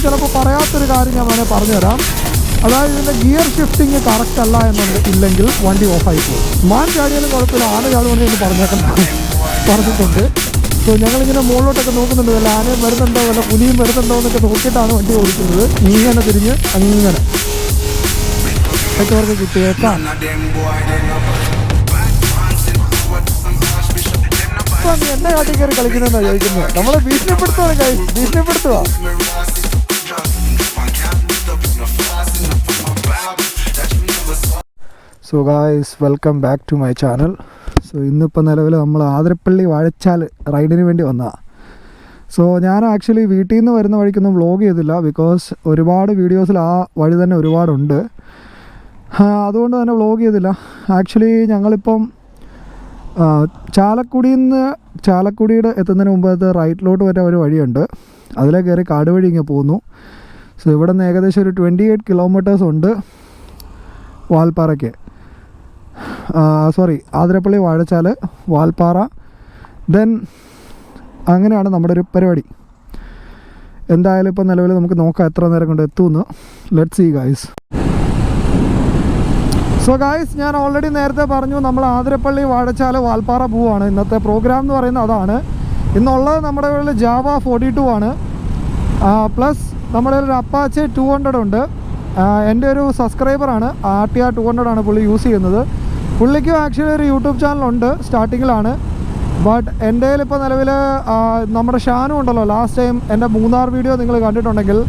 ചിലപ്പോൾ പറയാത്തൊരു കാര്യം ഞാൻ വേണേൽ പറഞ്ഞുതരാം. അതായത് ഇതിൻ്റെ ഗിയർ ഷിഫ്റ്റിങ് കറക്റ്റ് അല്ല ഇല്ലെങ്കിൽ വണ്ടി ഓഫായി പോകും. മാൻ ചാടിയാലും കുഴപ്പമില്ല, ആന ചാടുവാണെങ്കിൽ എന്ന് പറഞ്ഞിട്ടുണ്ട്. സോ ഞങ്ങളിങ്ങനെ മുകളിലോട്ടൊക്കെ നോക്കുന്നുണ്ട്, വല്ല ആനയും വരുന്നുണ്ടോ വല്ല പുലിയും വരുന്നുണ്ടോ എന്നൊക്കെ നോക്കിയിട്ടാണ് വണ്ടി ഓടിക്കുന്നത്. ഇങ്ങനെ തിരിഞ്ഞ് അങ്ങനെ അവർക്ക് കിട്ടിയേക്കാം. നീ എന്നെ കാട്ടി കയറി കളിക്കുന്നതെന്നാണ് ചോദിക്കുന്നത്. നമ്മളെ ഭീഷണിപ്പെടുത്തുവാണ് ഗൈസ്, ഭീഷണിപ്പെടുത്തുക. So guys, welcome back to my channel. So ഇന്നിപ്പോൾ നിലവിൽ നമ്മൾ ആതിരപ്പള്ളി വാഴച്ചാൽ റൈഡിന് വേണ്ടി വന്നതാണ്. സോ ഞാൻ ആക്ച്വലി വീട്ടിൽ നിന്ന് വരുന്ന വഴിക്കൊന്നും വ്ളോഗ് ചെയ്തില്ല, ബിക്കോസ് ഒരുപാട് വീഡിയോസിൽ ആ വഴി തന്നെ ഒരുപാടുണ്ട്. അതുകൊണ്ട് തന്നെ വ്ളോഗ് ചെയ്തില്ല. ആക്ച്വലി ഞങ്ങളിപ്പം ചാലക്കുടിയുടെ എത്തുന്നതിന് മുമ്പത്തെ റൈറ്റിലോട്ട് വരെ ഒരു വഴിയുണ്ട്, അതിലെ കയറി കാട് വഴി ഇങ്ങനെ പോകുന്നു. സോ ഇവിടെ നിന്ന് ഏകദേശം ഒരു 28 കിലോമീറ്റേഴ്സ് ഉണ്ട് വാൽപ്പാറയ്ക്ക്. ആതിരപ്പള്ളി വാഴച്ചാൽ വാൽപ്പാറ. ദെൻ അങ്ങനെയാണ് നമ്മുടെ ഒരു പരിപാടി. എന്തായാലും ഇപ്പം നിലവിൽ നമുക്ക് നോക്കാം എത്ര നേരം കൊണ്ട് എത്തുമെന്ന്. Let's see guys. So guys, ഞാൻ ഓൾറെഡി നേരത്തെ പറഞ്ഞു നമ്മൾ ആതിരപ്പള്ളി വാഴച്ചാൽ വാൽപ്പാറ പോവാണ്. ഇന്നത്തെ പ്രോഗ്രാം എന്ന് പറയുന്നത് അതാണ്. ഇന്നുള്ളത് നമ്മുടെ കയ്യിൽ ജാവ 42 ആണ്, പ്ലസ് നമ്മുടെ ഒരു അപ്പാച്ചെ 200 ഉണ്ട്. എൻ്റെ ഒരു സബ്സ്ക്രൈബറാണ്, RTR 200 ആണ് പുള്ളി യൂസ് ചെയ്യുന്നത്. പുള്ളിക്കും ആക്ച്വലി ഒരു യൂട്യൂബ് ചാനലുണ്ട്, സ്റ്റാർട്ടിങ്ങിലാണ്. ബട്ട് എൻ്റെ കയ്യിലിപ്പോൾ നിലവിൽ നമ്മുടെ ഷാനു ഉണ്ടല്ലോ, ലാസ്റ്റ് ടൈം എൻ്റെ മൂന്നാർ വീഡിയോ നിങ്ങൾ കണ്ടിട്ടുണ്ടെങ്കിൽ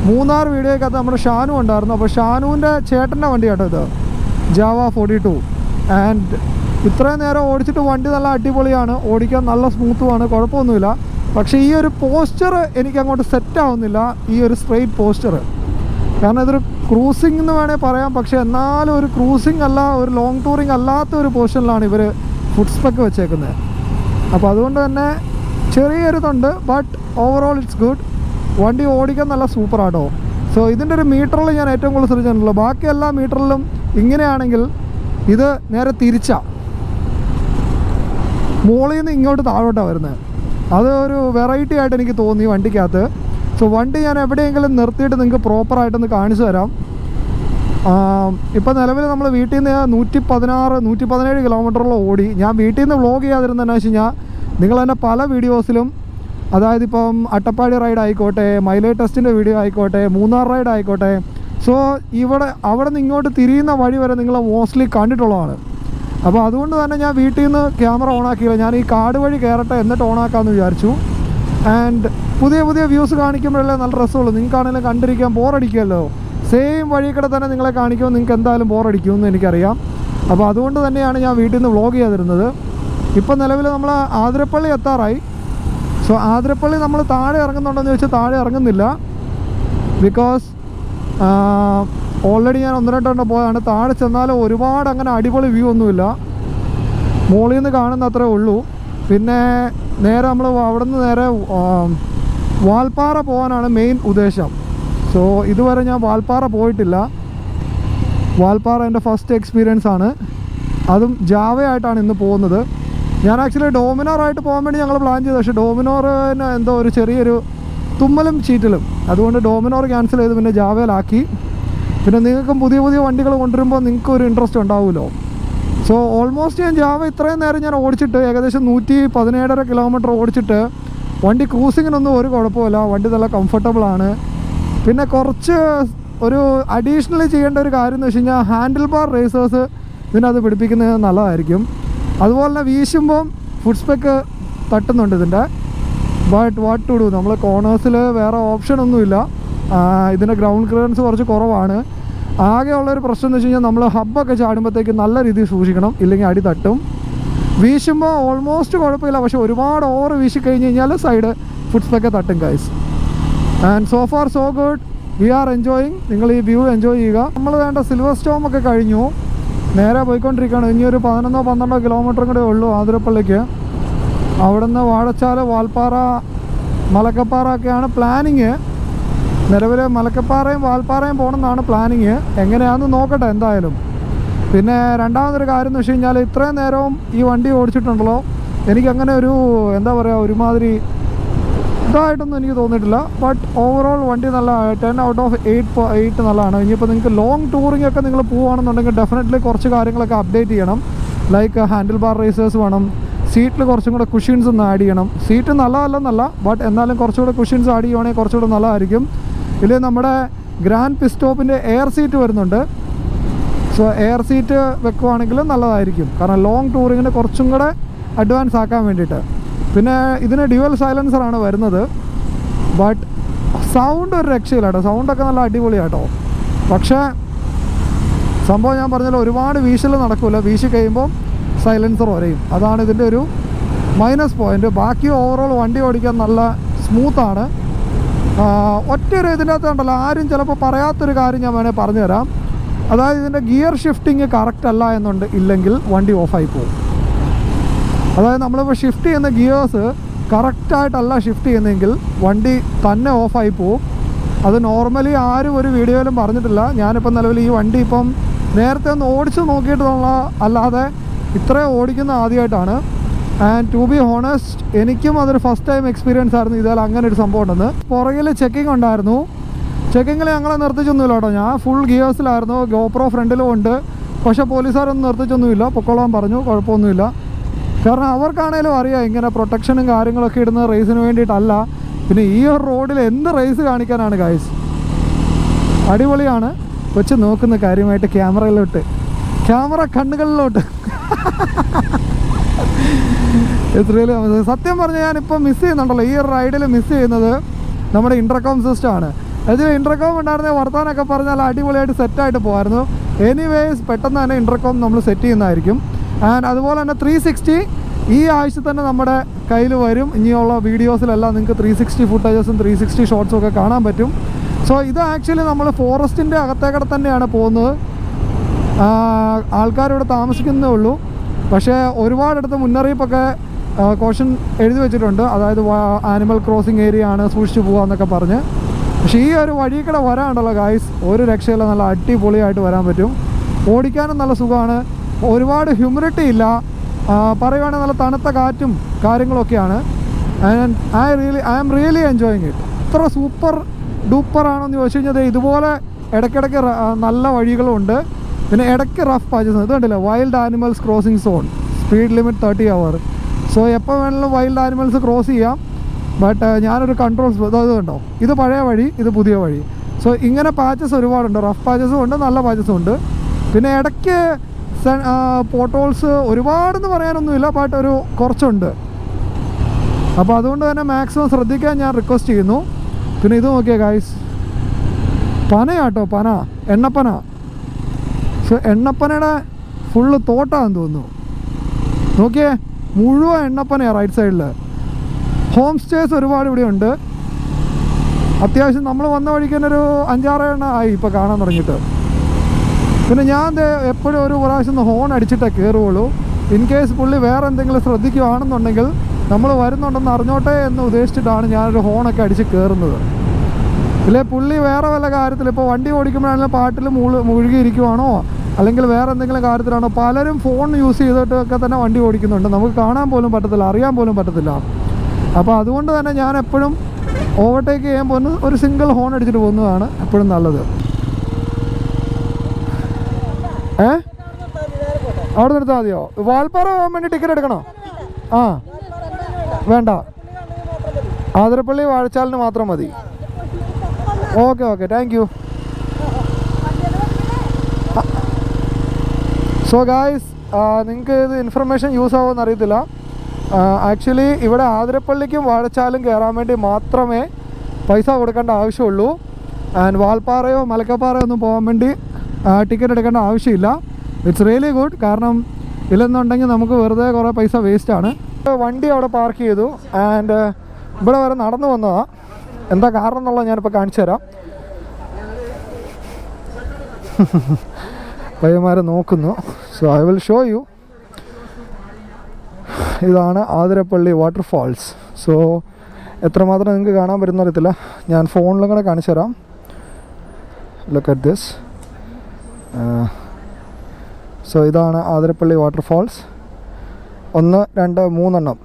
മൂന്നാർ വീഡിയോയ്ക്കകത്ത് നമ്മുടെ ഷാനു ഉണ്ടായിരുന്നു. അപ്പോൾ ഷാനുവിൻ്റെ ചേട്ടൻ്റെ വണ്ടി കേട്ടോ ഇത്, ജാവ 42. ആൻഡ് ഇത്രയും നേരം ഓടിച്ചിട്ട് വണ്ടി നല്ല അടിപൊളിയാണ്, ഓടിക്കാൻ നല്ല സ്മൂത്തുമാണ്, കുഴപ്പമൊന്നുമില്ല. പക്ഷേ ഈ ഒരു പോസ്ചർ എനിക്ക് അങ്ങോട്ട് സെറ്റാവുന്നില്ല, ഈ ഒരു സ്ട്രെയിറ്റ് പോസ്ചർ. കാരണം ഇതൊരു ക്രൂസിംഗ് എന്ന് വേണേൽ പറയാം, പക്ഷേ എന്നാലും ഒരു ക്രൂസിംഗ് അല്ല, ഒരു ലോങ് ടൂറിങ് അല്ലാത്ത ഒരു പൊസിഷനിലാണ് ഇവർ ഫുഡ് സ്പെക്ക് വെച്ചേക്കുന്നത്. അപ്പോൾ അതുകൊണ്ട് തന്നെ ചെറിയൊരിതുണ്ട്, ബട്ട് ഓവറോൾ ഇറ്റ്സ് ഗുഡ്. വണ്ടി ഓടിക്കാൻ നല്ല സൂപ്പറാട്ടോ. സോ ഇതിൻ്റെ ഒരു മീറ്ററിൽ ഞാൻ ഏറ്റവും കൂടുതൽ ശ്രദ്ധിച്ചിട്ടുള്ളൂ. ബാക്കി എല്ലാ മീറ്ററിലും ഇങ്ങനെയാണെങ്കിൽ ഇത് നേരെ തിരിച്ചാണ്, മുകളിൽ നിന്ന് ഇങ്ങോട്ട് താഴോട്ടാണ് വരുന്നത്. അത് ഒരു വെറൈറ്റി ആയിട്ട് എനിക്ക് തോന്നി വണ്ടിക്കകത്ത്. സോ വണ്ടി ഞാൻ എവിടെയെങ്കിലും നിർത്തിയിട്ട് നിങ്ങൾക്ക് പ്രോപ്പറായിട്ടൊന്ന് കാണിച്ചു തരാം. ഇപ്പോൾ നിലവിൽ നമ്മൾ വീട്ടിൽ നിന്ന് 117 കിലോമീറ്ററോളം ഓടി. ഞാൻ വീട്ടിൽ നിന്ന് വ്ളോഗ് ചെയ്യാതിരുന്നതെന്ന് വെച്ച് കഴിഞ്ഞാൽ നിങ്ങളെന്നെ പല വീഡിയോസിലും, അതായത് ഇപ്പം അട്ടപ്പാടി റൈഡ് ആയിക്കോട്ടെ, മൈലേജ് ടെസ്റ്റിൻ്റെ വീഡിയോ ആയിക്കോട്ടെ, മൂന്നാർ റൈഡ് ആയിക്കോട്ടെ, സോ അവിടെ നിന്ന് ഇങ്ങോട്ട് തിരിയുന്ന വഴി വരെ നിങ്ങൾ മോസ്റ്റ്ലി കണ്ടിട്ടുള്ളതാണ്. അപ്പോൾ അതുകൊണ്ട് തന്നെ ഞാൻ വീട്ടിൽ നിന്ന് ക്യാമറ ഓണാക്കിയില്ല. ഞാൻ ഈ കാട് വഴി കയറട്ടെ എന്നിട്ട് ഓണാക്കാമെന്ന് വിചാരിച്ചു. ആൻഡ് പുതിയ വ്യൂസ് കാണിക്കുമ്പോഴല്ലേ നല്ല രസമുള്ളൂ. നിങ്ങൾക്കാണെങ്കിലും കണ്ടിരിക്കാൻ ബോറടിക്കുമല്ലോ. സെയിം വഴി കൂടെ തന്നെ നിങ്ങളെ കാണിക്കുമ്പോൾ നിങ്ങൾക്ക് എന്തായാലും ബോറടിക്കുമെന്ന് എനിക്കറിയാം. അപ്പോൾ അതുകൊണ്ട് തന്നെയാണ് ഞാൻ വീട്ടിൽ നിന്ന് വ്ളോഗ് ചെയ്തിരുന്നത്. ഇപ്പം നിലവിൽ നമ്മൾ ആതിരപ്പള്ളി എത്താറായി. സോ ആതിരപ്പള്ളി നമ്മൾ താഴെ ഇറങ്ങുന്നുണ്ടോയെന്ന് ചോദിച്ചാൽ താഴെ ഇറങ്ങുന്നില്ല, ബിക്കോസ് ഓൾറെഡി ഞാൻ 1-2 പോയാണ്. താഴെ ചെന്നാലും ഒരുപാട് അങ്ങനെ അടിപൊളി വ്യൂ ഒന്നുമില്ല, മുകളിൽ നിന്ന് കാണുന്ന അത്രേ ഉള്ളൂ. പിന്നെ നേരെ നമ്മൾ അവിടെ നിന്ന് നേരെ വാൽപ്പാറ പോകാനാണ് മെയിൻ ഉദ്ദേശം. സോ ഇതുവരെ ഞാൻ വാൽപ്പാറ പോയിട്ടില്ല. വാൽപ്പാറ എൻ്റെ ഫസ്റ്റ് എക്സ്പീരിയൻസ് ആണ്, അതും ജാവയായിട്ടാണ് ഇന്ന് പോകുന്നത്. ഞാൻ ആക്ച്വലി ഡോമിനോറായിട്ട് പോകാൻ വേണ്ടി ഞങ്ങൾ പ്ലാൻ ചെയ്തു, പക്ഷേ ഡോമിനോറിന് എന്തോ ഒരു ചെറിയൊരു തുമ്മലും ചീറ്റലും, അതുകൊണ്ട് ഡോമിനോർ ക്യാൻസൽ ചെയ്ത് പിന്നെ ജാവയിലാക്കി. പിന്നെ നിങ്ങൾക്കും പുതിയ വണ്ടികൾ കൊണ്ടുവരുമ്പോൾ നിങ്ങൾക്ക് ഒരു ഇൻട്രസ്റ്റ് ഉണ്ടാവുമല്ലോ. സോ ഓൾമോസ്റ്റ് ഞാൻ ജാവ ഇത്രയും നേരം ഞാൻ ഓടിച്ചിട്ട് ഏകദേശം 117 കിലോമീറ്റർ ഓടിച്ചിട്ട് വണ്ടി ക്രൂസിങ്ങിനൊന്നും ഒരു കുഴപ്പമില്ല, വണ്ടി നല്ല കംഫർട്ടബിളാണ്. പിന്നെ കുറച്ച് ഒരു അഡീഷണലി ചെയ്യേണ്ട ഒരു കാര്യം എന്ന് വെച്ച് കഴിഞ്ഞാൽ ഹാൻഡിൽ ബാർ റേസേഴ്സ് ഇതിനകത്ത് പിടിപ്പിക്കുന്നത് നല്ലതായിരിക്കും. അതുപോലെ തന്നെ വീശുമ്പം ഫുഡ് സ്പെക്ക് തട്ടുന്നുണ്ട് ഇതിൻ്റെ. ബട്ട് വാട്ട് ടു ഡു, നമ്മൾ കോർണേഴ്സിൽ വേറെ ഓപ്ഷനൊന്നുമില്ല. ഇതിൻ്റെ ഗ്രൗണ്ട് ക്ലിയറൻസ് കുറച്ച് കുറവാണ്. ആകെയുള്ളൊരു പ്രശ്നം എന്ന് വെച്ച് കഴിഞ്ഞാൽ നമ്മൾ ഹബ്ബൊക്കെ ചാടുമ്പോഴത്തേക്ക് നല്ല രീതിയിൽ സൂക്ഷിക്കണം, ഇല്ലെങ്കിൽ അടി തട്ടും. വീശുമ്പോൾ ഓൾമോസ്റ്റ് കുഴപ്പമില്ല, പക്ഷേ ഒരുപാട് ഓവർ വീശി കഴിഞ്ഞ് കഴിഞ്ഞാൽ സൈഡ് ഫുഡ് സ്പെക്ക് തട്ടും guys. And so far so good, we are enjoying. നിങ്ങൾ ഈ വ്യൂ എൻജോയ് ചെയ്യുക. നമ്മൾ വേണ്ട സിൽവർ സ്റ്റോം ഒക്കെ കഴിഞ്ഞു, നേരെ പോയിക്കൊണ്ടിരിക്കുകയാണ്. ഇനി ഒരു 11-12 കിലോമീറ്ററും കൂടെ ഉള്ളൂ ആതിരപ്പള്ളിക്ക്. അവിടെ നിന്ന് വാഴച്ചാൽ, വാൽപ്പാറ, മലക്കപ്പാറ ഒക്കെയാണ് പ്ലാനിങ്. നിലവിൽ മലക്കപ്പാറയും വാൽപ്പാറയും പോകണമെന്നാണ് പ്ലാനിങ്. എങ്ങനെയാണെന്ന് നോക്കട്ടെ എന്തായാലും. പിന്നെ രണ്ടാമതൊരു കാര്യം എന്ന് വെച്ച് കഴിഞ്ഞാൽ ഇത്രയും നേരവും ഈ വണ്ടി ഓടിച്ചിട്ടുണ്ടല്ലോ, എനിക്കങ്ങനെ ഒരു എന്താ പറയുക, ഒരുമാതിരി ഇതായിട്ടൊന്നും എനിക്ക് തോന്നിയിട്ടില്ല. ബട്ട് ഓവറോൾ വണ്ടി നല്ല 10 ഔട്ട് ഓഫ് 8 നല്ലതാണ്. ഇനിയിപ്പോൾ നിങ്ങൾക്ക് ലോങ് ടൂറിംഗ് ഒക്കെ നിങ്ങൾ പോവുകയാണെന്നുണ്ടെങ്കിൽ ഡെഫിനറ്റ്ലി കുറച്ച് കാര്യങ്ങളൊക്കെ അപ്ഡേറ്റ് ചെയ്യണം. ലൈക്ക് ഹാൻഡിൽ ബാർ റേസേഴ്സ് വേണം, സീറ്റിൽ കുറച്ചും കൂടെ കുഷ്യൻസ് ഒന്ന് ആഡ് ചെയ്യണം. സീറ്റ് നല്ലതല്ലെന്നല്ല, ബട്ട് എന്നാലും കുറച്ചുകൂടെ കുഷ്യൻസ് ആഡ് ചെയ്യുവാണെങ്കിൽ കുറച്ചുകൂടെ നല്ലതായിരിക്കും. ഇതിൽ നമ്മുടെ ഗ്രാൻഡ് പിസ്റ്റോപ്പിൻ്റെ എയർ സീറ്റ് വരുന്നുണ്ട്. സോ എയർ സീറ്റ് വെക്കുവാണെങ്കിൽ നല്ലതായിരിക്കും, കാരണം ലോങ് ടൂറിങ്ങിന് കുറച്ചും കൂടെ അഡ്വാൻസ് ആക്കാൻ വേണ്ടിയിട്ട്. പിന്നെ ഇതിന് ഡ്യുവൽ സൈലൻസറാണ് വരുന്നത്. ബട്ട് സൗണ്ട് ഒരു രക്ഷയില്ല കേട്ടോ, സൗണ്ടൊക്കെ നല്ല അടിപൊളിയാട്ടോ. പക്ഷേ സംഭവം ഞാൻ പറഞ്ഞല്ലോ, ഒരുപാട് വീശൽ നടക്കില്ല, വീശി കഴിയുമ്പോൾ സൈലൻസർ വരെയും. അതാണ് ഇതിൻ്റെ ഒരു മൈനസ് പോയിൻറ്റ്. ബാക്കി ഓവറോൾ വണ്ടി ഓടിക്കാൻ നല്ല സ്മൂത്താണ്. ഒറ്റൊരു ഇതിൻ്റെ അകത്ത് ഉണ്ടല്ലോ, ആരും ചിലപ്പോൾ പറയാത്തൊരു കാര്യം ഞാൻ വേണേൽ പറഞ്ഞുതരാം. അതായത് ഇതിൻ്റെ ഗിയർ ഷിഫ്റ്റിങ് കറക്റ്റ് അല്ല എന്നുണ്ട് ഇല്ലെങ്കിൽ വണ്ടി ഓഫായി പോകും. അതായത് നമ്മളിപ്പോൾ ഷിഫ്റ്റ് ചെയ്യുന്ന ഗിയേഴ്സ് കറക്റ്റായിട്ടല്ല ഷിഫ്റ്റ് ചെയ്യുന്നതെങ്കിൽ വണ്ടി തന്നെ ഓഫായി പോവും. അത് നോർമലി ആരും ഒരു വീഡിയോയിലും പറഞ്ഞിട്ടില്ല. ഞാനിപ്പോൾ നിലവിൽ ഈ വണ്ടി ഇപ്പം നേരത്തെ ഒന്ന് ഓടിച്ച് നോക്കിയിട്ടുള്ള അല്ലാതെ ഇത്രയും ഓടിക്കുന്ന ആദ്യമായിട്ടാണ്. ആൻഡ് ടു ബി ഹോണസ്റ്റ് എനിക്കും അതൊരു ഫസ്റ്റ് ടൈം എക്സ്പീരിയൻസ് ആയിരുന്നു ഇതിൽ അങ്ങനെ ഒരു സംഭവം ഉണ്ടെന്ന്. പുറകിൽ ചെക്കിങ് ഉണ്ടായിരുന്നു. ചെക്കിങ്ങിൽ ഞങ്ങളെ നിർത്തിച്ചൊന്നുമില്ല കേട്ടോ. ഞാൻ ഫുൾ ഗിയേഴ്സിലായിരുന്നു, ഗോപ്രോ ഫ്രണ്ടിലും ഉണ്ട്. പക്ഷേ പോലീസുകാരൊന്നും നിർത്തിച്ചൊന്നുമില്ല, പൊക്കോളാൻ പറഞ്ഞു, കുഴപ്പമൊന്നുമില്ല. കാരണം അവർക്കാണേലും അറിയാം ഇങ്ങനെ പ്രൊട്ടക്ഷനും കാര്യങ്ങളൊക്കെ ഇടുന്ന റേസിന് വേണ്ടിയിട്ടല്ല. പിന്നെ ഈ ഒരു റോഡിൽ എന്ത് റേസ് കാണിക്കാനാണ് ഗൈസ്. അടിപൊളിയാണ്. കൊച്ചു നോക്കുന്ന കാര്യമായിട്ട് ക്യാമറയിലോട്ട്, ക്യാമറ കണ്ണുകളിലോട്ട്. സത്യം പറഞ്ഞാൽ ഞാനിപ്പോൾ മിസ് ചെയ്യുന്നുണ്ടല്ലോ, ഈ ഒരു റൈഡിൽ മിസ് ചെയ്യുന്നത് നമ്മുടെ ഇൻ്റർകോം സിസ്റ്റമാണ്. അതിൽ ഇൻ്റർകോം ഉണ്ടായിരുന്ന വർത്താനൊക്കെ പറഞ്ഞാൽ അടിപൊളിയായിട്ട് സെറ്റായിട്ട് പോകുമായിരുന്നു. എനിവേസ് പെട്ടെന്ന് തന്നെ ഇൻ്റർകോം നമ്മൾ സെറ്റ് ചെയ്യുന്നതായിരിക്കും. ആൻഡ് അതുപോലെ തന്നെ 360 ഈ ആഴ്ച തന്നെ നമ്മുടെ കയ്യിൽ വരും. ഇനിയുള്ള വീഡിയോസിലെല്ലാം നിങ്ങൾക്ക് 360 ഫുട്ടേജസും 360 ഷോട്ട്സും ഒക്കെ കാണാൻ പറ്റും. സോ ഇത് ആക്ച്വലി നമ്മൾ ഫോറസ്റ്റിൻ്റെ അകത്തേക്കടെ തന്നെയാണ് പോകുന്നത്. ആൾക്കാരിവിടെ താമസിക്കുന്നേ ഉള്ളൂ. പക്ഷേ ഒരുപാടടുത്ത് മുന്നറിയിപ്പൊക്കെ കോഷൻ എഴുതി വെച്ചിട്ടുണ്ട്. അതായത് ആനിമൽ ക്രോസിങ് ഏരിയ ആണ്, സൂക്ഷിച്ച് പോകാമെന്നൊക്കെ പറഞ്ഞ്. പക്ഷേ ഈ ഒരു വഴിക്കടെ വരാനുണ്ടല്ലോ ഗായ്സ്, ഒരു രക്ഷയില്ല, നല്ല അടിപൊളിയായിട്ട് വരാൻ പറ്റും. ഓടിക്കാനും നല്ല സുഖമാണ്, ഒരുപാട് ഹ്യൂമിഡിറ്റി ഇല്ല. പറയുവാണെങ്കിൽ നല്ല തണുത്ത കാറ്റും കാര്യങ്ങളൊക്കെയാണ്. And I am really enjoying it. ഇത്ര സൂപ്പർ ഡൂപ്പർ ആണെന്ന് ചോദിച്ചു കഴിഞ്ഞാൽ ഇതുപോലെ ഇടയ്ക്കിടയ്ക്ക് നല്ല വഴികളുണ്ട്. പിന്നെ ഇടയ്ക്ക് റഫ് പാച്ചസ്. ഇത് കണ്ടില്ല, wild animals crossing zone, speed limit 30 hours. So എപ്പോൾ വേണമെങ്കിലും വൈൽഡ് ആനിമൽസ് ക്രോസ് ചെയ്യാം. ബട്ട് ഞാനൊരു കൺട്രോൾസ് ഇത് കണ്ടോ, ഇത് പഴയ വഴി, ഇത് പുതിയ വഴി. സോ ഇങ്ങനെ പാച്ചസ് ഒരുപാടുണ്ട്, റഫ് പാച്ചസും ഉണ്ട്, നല്ല പാച്ചസും ഉണ്ട്. പിന്നെ ഇടയ്ക്ക് പോട്ടോൾസ് ഒരുപാടെന്ന് പറയാനൊന്നുമില്ല, ബട്ട് ഒരു കുറച്ചുണ്ട്. അപ്പോൾ അതുകൊണ്ട് തന്നെ മാക്സിമം ശ്രദ്ധിക്കാൻ ഞാൻ റിക്വസ്റ്റ് ചെയ്യുന്നു. പിന്നെ ഇത് നോക്കിയേ ഗൈസ്, പനയാട്ടോ, പന, എണ്ണപ്പന. സോ എണ്ണപ്പനയുടെ ഫുള്ള് തോട്ടാന്ന് തോന്നുന്നു. നോക്കിയേ, മുഴുവൻ എണ്ണപ്പനയാണ് റൈറ്റ് സൈഡിൽ. ഹോം സ്റ്റേസ് ഒരുപാട് ഇവിടെ ഉണ്ട്. അത്യാവശ്യം നമ്മൾ വന്ന വഴിക്ക് തന്നെ ഒരു 5-6 എണ്ണം ആയി ഇപ്പോൾ കാണാൻ തുടങ്ങിയിട്ട്. പിന്നെ ഞാൻ എപ്പോഴും ഒരു പ്രാവശ്യം ഹോൺ അടിച്ചിട്ടേ കയറുകയുള്ളൂ. ഇൻ കേസ് പുള്ളി വേറെ എന്തെങ്കിലും ശ്രദ്ധിക്കുകയാണെന്നുണ്ടെങ്കിൽ നമ്മൾ വരുന്നുണ്ടെന്ന് അറിഞ്ഞോട്ടെ എന്ന് ഉദ്ദേശിച്ചിട്ടാണ് ഞാനൊരു ഹോണൊക്കെ അടിച്ച് കയറുന്നത്. ഇല്ലേ പുള്ളി വേറെ വല്ല കാര്യത്തിൽ, ഇപ്പോൾ വണ്ടി ഓടിക്കുമ്പോഴാണെങ്കിലും പാട്ടിൽ മുഴുകിയിരിക്കുവാണോ അല്ലെങ്കിൽ വേറെ എന്തെങ്കിലും കാര്യത്തിലാണോ. പലരും ഫോൺ യൂസ് ചെയ്തിട്ടൊക്കെ തന്നെ വണ്ടി ഓടിക്കുന്നുണ്ട്, നമുക്ക് കാണാൻ പോലും പറ്റത്തില്ല, അറിയാൻ പോലും പറ്റത്തില്ല. അപ്പോൾ അതുകൊണ്ട് തന്നെ ഞാൻ എപ്പോഴും ഓവർടേക്ക് ചെയ്യാൻ പോകുന്നത് ഒരു സിംഗിൾ ഹോൺ അടിച്ചിട്ട് പോകുന്നതാണ് എപ്പോഴും നല്ലത്. അവിടെ നിർത്താൽ മതിയോ? വാൽപ്പാറ പോകാൻ വേണ്ടി ടിക്കറ്റ് എടുക്കണോ? ആ വേണ്ട, ആതിരപ്പള്ളി വാഴച്ചാലിന് മാത്രം മതി. Okay okay, thank you. So guys, നിങ്ങൾക്ക് ഇത് ഇൻഫർമേഷൻ യൂസ് ആവുമെന്ന് അറിയത്തില്ല. ആക്ച്വലി ഇവിടെ ആതിരപ്പള്ളിക്കും വാഴച്ചാലും കയറാൻ വേണ്ടി മാത്രമേ പൈസ കൊടുക്കേണ്ട ആവശ്യമുള്ളൂ. ആൻഡ് വാൽപ്പാറയോ മലക്കപ്പാറയോ ഒന്നും പോകാൻ വേണ്ടി ടിക്കറ്റ് എടുക്കേണ്ട ആവശ്യമില്ല. It's really good. കാരണം ഇല്ലെന്നുണ്ടെങ്കിൽ നമുക്ക് വെറുതെ കുറേ പൈസ വേസ്റ്റാണ്. വണ്ടി അവിടെ പാർക്ക് ചെയ്തു ആൻഡ് ഇവിടെ വരെ നടന്നു വന്നതാണ്. എന്താ കാരണം എന്നുള്ളത് ഞാനിപ്പോൾ കാണിച്ചു തരാം. പയ്യന്മാരെ നോക്കുന്നു. So I will show you. ഇതാണ് ആതിരപ്പള്ളി വാട്ടർഫാൾസ്. സോ എത്രമാത്രം നിങ്ങൾക്ക് കാണാൻ പറ്റുന്ന അറിയത്തില്ല, ഞാൻ ഫോണിലും കൂടെ കാണിച്ചു തരാം. Look at this. സോ ഇതാണ് ആതിരപ്പള്ളി വാട്ടർഫാൾസ്. 1, 2, 3 എണ്ണം.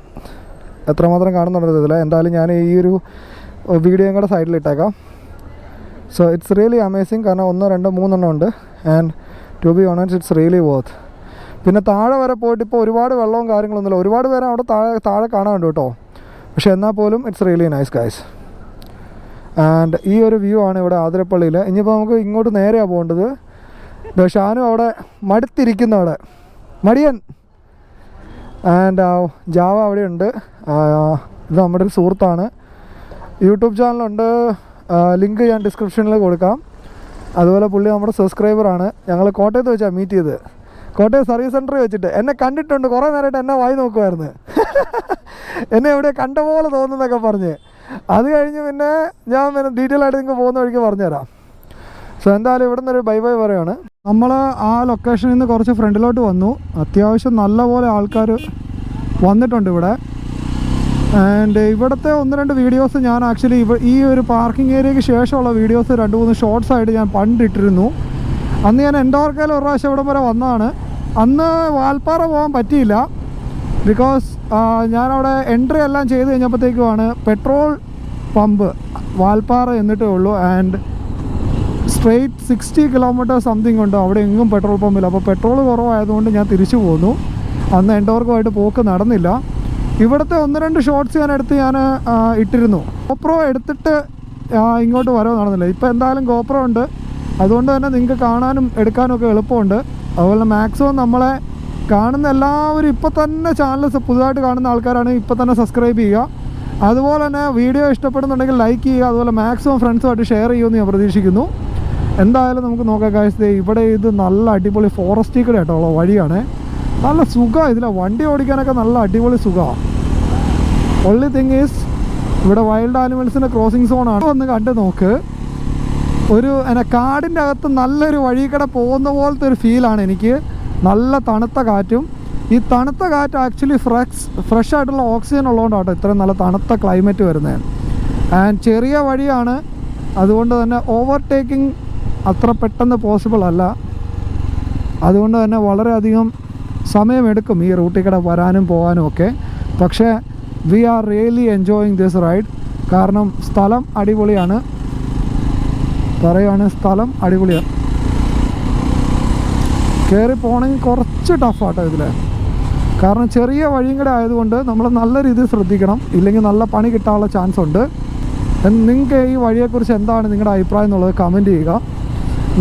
എത്രമാത്രം കാണുന്നുണ്ടെന്നില്ല. എന്തായാലും ഞാൻ ഈ ഒരു വീഡിയോയും കൂടെ സൈഡിലിട്ടേക്കാം. So it's really amazing. കാരണം 1, 2, 3 ഉണ്ട്. And to be honest it's really worth. പിന്നെ താഴെ വരെ പോയിട്ട് ഇപ്പോൾ ഒരുപാട് വെള്ളവും കാര്യങ്ങളൊന്നുമില്ല. ഒരുപാട് പേരെ അവിടെ താഴെ കാണാനുണ്ട് കേട്ടോ. പക്ഷേ എന്നാൽ പോലും it's really nice guys. And ഈ ഒരു വ്യൂ ആണ് ഇവിടെ ആതിരപ്പള്ളിയിൽ. ഇനിയിപ്പോൾ നമുക്ക് ഇങ്ങോട്ട് നേരെയാണ് പോകേണ്ടത്. ഷാനു അവിടെ മടുത്തിരിക്കുന്ന അവിടെ മടിയൻ. ആൻഡ് ജാവ അവിടെയുണ്ട്. ഇത് നമ്മുടെ ഒരു സുഹൃത്താണ്. യൂട്യൂബ് ചാനലുണ്ട്, ലിങ്ക് ഞാൻ ഡിസ്ക്രിപ്ഷനിൽ കൊടുക്കാം. അതുപോലെ പുള്ളി നമ്മുടെ സബ്സ്ക്രൈബറാണ്. ഞങ്ങൾ കോട്ടയത്ത് വെച്ചാണ് മീറ്റ് ചെയ്തത്. കോട്ടയം സർവീസ് സെൻറ്ററിൽ വെച്ചിട്ട് എന്നെ കണ്ടിട്ടുണ്ട്. കുറേ നേരമായിട്ട് എന്നെ വായി നോക്കുമായിരുന്നു. എന്നെ എവിടെ കണ്ട പോലെ തോന്നുന്നതൊക്കെ പറഞ്ഞ്. അത് കഴിഞ്ഞ് പിന്നെ ഞാൻ പിന്നെ ഡീറ്റെയിൽ ആയിട്ട് നിങ്ങൾക്ക് പോകുന്ന വഴിക്ക് പറഞ്ഞുതരാം. സോ എന്തായാലും ഇവിടെ നിന്നൊരു ബൈ ബൈ പറയുകയാണ്. നമ്മൾ ആ ലൊക്കേഷനിൽ നിന്ന് കുറച്ച് ഫ്രണ്ടിലോട്ട് വന്നു. അത്യാവശ്യം നല്ലപോലെ ആൾക്കാർ വന്നിട്ടുണ്ട് ഇവിടെ. ആൻഡ് ഇവിടുത്തെ 1-2 വീഡിയോസ് ഞാൻ ആക്ച്വലി ഈ ഒരു പാർക്കിംഗ് ഏരിയയ്ക്ക് ശേഷമുള്ള വീഡിയോസ് 2-3 ഷോർട്സ് ആയിട്ട് ഞാൻ പണ്ടിട്ടിരുന്നു. അന്ന് ഞാൻ എൻഡോർക്കയിൽ ഒരു പ്രാവശ്യം ഇവിടം വരെ വന്നതാണ്. അന്ന് വാൽപ്പാറ പോകാൻ പറ്റിയില്ല. ബിക്കോസ് ഞാനവിടെ എൻട്രി എല്ലാം ചെയ്ത് കഴിഞ്ഞപ്പോഴത്തേക്കുമാണ് പെട്രോൾ പമ്പ് വാൽപ്പാറ എന്നിട്ടേ ഉള്ളൂ. ആൻഡ് സ്ട്രെയിറ്റ് 60 കിലോമീറ്റർ സംതിങ് ഉണ്ട്. അവിടെ എങ്ങും പെട്രോൾ പമ്പില്ല. അപ്പോൾ പെട്രോൾ കുറവായതുകൊണ്ട് ഞാൻ തിരിച്ചു പോന്നു. അന്ന് എൻഡോർക്കുമായിട്ട് പോക്ക് നടന്നില്ല. ഇവിടുത്തെ 1-2 ഷോട്ട്സ് ഞാൻ ഇട്ടിരുന്നു. ഗോപ്രോ എടുത്തിട്ട് ഇങ്ങോട്ട് വരവ് നടന്നില്ല. ഇപ്പോൾ എന്തായാലും ഗോപ്രോ ഉണ്ട്. അതുകൊണ്ട് തന്നെ നിങ്ങൾക്ക് കാണാനും എടുക്കാനും ഒക്കെ എളുപ്പമുണ്ട്. അതുപോലെ മാക്സിമം നമ്മളെ കാണുന്ന എല്ലാവരും ഇപ്പോൾ തന്നെ ചാനൽ പുതുതായിട്ട് കാണുന്ന ആൾക്കാരാണെങ്കിൽ ഇപ്പോൾ തന്നെ സബ്സ്ക്രൈബ് ചെയ്യുക. അതുപോലെ തന്നെ വീഡിയോ ഇഷ്ടപ്പെടുന്നുണ്ടെങ്കിൽ ലൈക്ക് ചെയ്യുക. അതുപോലെ മാക്സിമം ഫ്രണ്ട്സുമായിട്ട് ഷെയർ ചെയ്യുമെന്ന് ഞാൻ പ്രതീക്ഷിക്കുന്നു. എന്തായാലും നമുക്ക് നോക്കാം ഗൈസ്. ഇവിടെ ഇത് നല്ല അടിപൊളി ഫോറസ്റ്റിൽ കൂടെ ആയിട്ടുള്ള വഴിയാണ്. നല്ല സുഖമാണ്. ഇതിലെ വണ്ടി ഓടിക്കാനൊക്കെ നല്ല അടിപൊളി സുഖമാണ്. ഒൺലി തിങ് ഈസ് ഇവിടെ വൈൽഡ് ആനിമൽസിൻ്റെ ക്രോസിംഗ് സോണാണ്. ഒന്ന് കണ്ട് നോക്ക്. ഒരു കാടിൻ്റെ അകത്ത് നല്ലൊരു വഴിക്കടെ പോകുന്ന പോലത്തെ ഒരു ഫീലാണ് എനിക്ക്. നല്ല തണുത്ത കാറ്റും. ഈ തണുത്ത കാറ്റ് ആക്ച്വലി ഫ്രഷ് ആയിട്ടുള്ള ഓക്സിജൻ ഉള്ളതുകൊണ്ടാട്ടോ ഇത്രയും നല്ല തണുത്ത ക്ലൈമറ്റ് വരുന്നത്. ആൻഡ് ചെറിയ വഴിയാണ്. അതുകൊണ്ട് തന്നെ ഓവർടേക്കിംഗ് അത്ര പെട്ടെന്ന് പോസിബിൾ അല്ല. അതുകൊണ്ട് തന്നെ വളരെയധികം സമയമെടുക്കും ഈ റൂട്ടിൽ കൂടെ വരാനും പോകാനും ഒക്കെ. പക്ഷേ we are really enjoying this ride. കാരണം സ്ഥലം അടിപൊളിയാണ്. പറയുകയാണ് സ്ഥലം അടിപൊളിയാണ്. കയറി പോകണമെങ്കിൽ കുറച്ച് ടഫാട്ടോ ഇതിൽ. കാരണം ചെറിയ വഴിയും കൂടെ ആയതുകൊണ്ട് നമ്മൾ നല്ല രീതിയിൽ ശ്രദ്ധിക്കണം. ഇല്ലെങ്കിൽ നല്ല പണി കിട്ടാനുള്ള ചാൻസ് ഉണ്ട്. നിങ്ങൾക്ക് ഈ വഴിയെക്കുറിച്ച് എന്താണ് നിങ്ങളുടെ അഭിപ്രായം എന്നുള്ളത് കമൻറ്റ് ചെയ്യുക.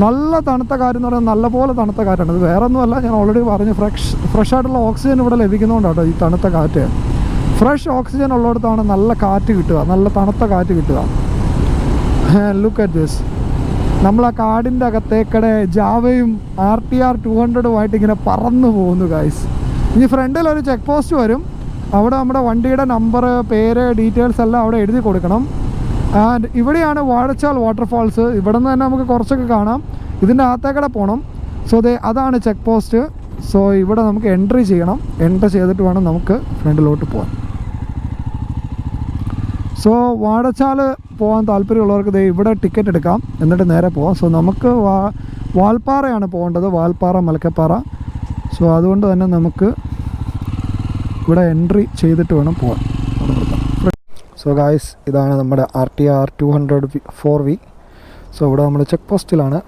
നല്ല തണുത്ത കാറ്റ് എന്ന് പറയുന്നത് നല്ലപോലെ തണുത്ത കാറ്റാണ്. ഇത് വേറെ ഒന്നുമല്ല, ഞാൻ ഓൾറെഡി പറഞ്ഞു. ഫ്രഷ് ആയിട്ടുള്ള ഓക്സിജൻ ഇവിടെ ലഭിക്കുന്നതുകൊണ്ടാട്ടോ ഈ തണുത്ത കാറ്റ്. ഫ്രഷ് ഓക്സിജൻ ഉള്ളിടത്താണ് നല്ല കാറ്റ് കിട്ടുക, നല്ല തണുത്ത കാറ്റ് കിട്ടുക. Look at this. നമ്മൾ ആ കാടിൻ്റെ അകത്തേക്കടെ ജാവയും RTR 200 ഇങ്ങനെ പറന്നു പോകുന്നു ഗൈസ്. ഇനി ഫ്രണ്ടിലൊരു ചെക്ക് പോസ്റ്റ് വരും. അവിടെ നമ്മുടെ വണ്ടിയുടെ നമ്പർ, പേര്, ഡീറ്റെയിൽസ് എല്ലാം അവിടെ എഴുതി കൊടുക്കണം. ആൻഡ് ഇവിടെയാണ് വാഴച്ചാൽ വാട്ടർഫാൾസ്. ഇവിടെ നിന്ന് തന്നെ നമുക്ക് കുറച്ചൊക്കെ കാണാം. ഇതിൻ്റെ അകത്തേക്കടെ പോകണം. സോ അതാണ് ചെക്ക് പോസ്റ്റ്. സോ ഇവിടെ നമുക്ക് എൻട്രി ചെയ്യണം. എൻട്രി ചെയ്തിട്ട് വേണം നമുക്ക് ഫ്രണ്ടിലോട്ട് പോകാൻ. സോ വാഴച്ചാൽ പോകാൻ താല്പര്യമുള്ളവർക്ക് ഇവിടെ ടിക്കറ്റ് എടുക്കാം, എന്നിട്ട് നേരെ പോകാം. സോ നമുക്ക് വാൽപ്പാറയാണ് പോകേണ്ടത്, വാൽപ്പാറ മലക്കപ്പാറ. സോ അതുകൊണ്ട് തന്നെ നമുക്ക് ഇവിടെ എൻട്രി ചെയ്തിട്ട് വേണം പോകാൻ. സോ ഗായ്സ്, ഇതാണ് നമ്മുടെ RTR 200 സോ ഇവിടെ നമ്മൾ ചെക്ക് പോസ്റ്റിലാണ്.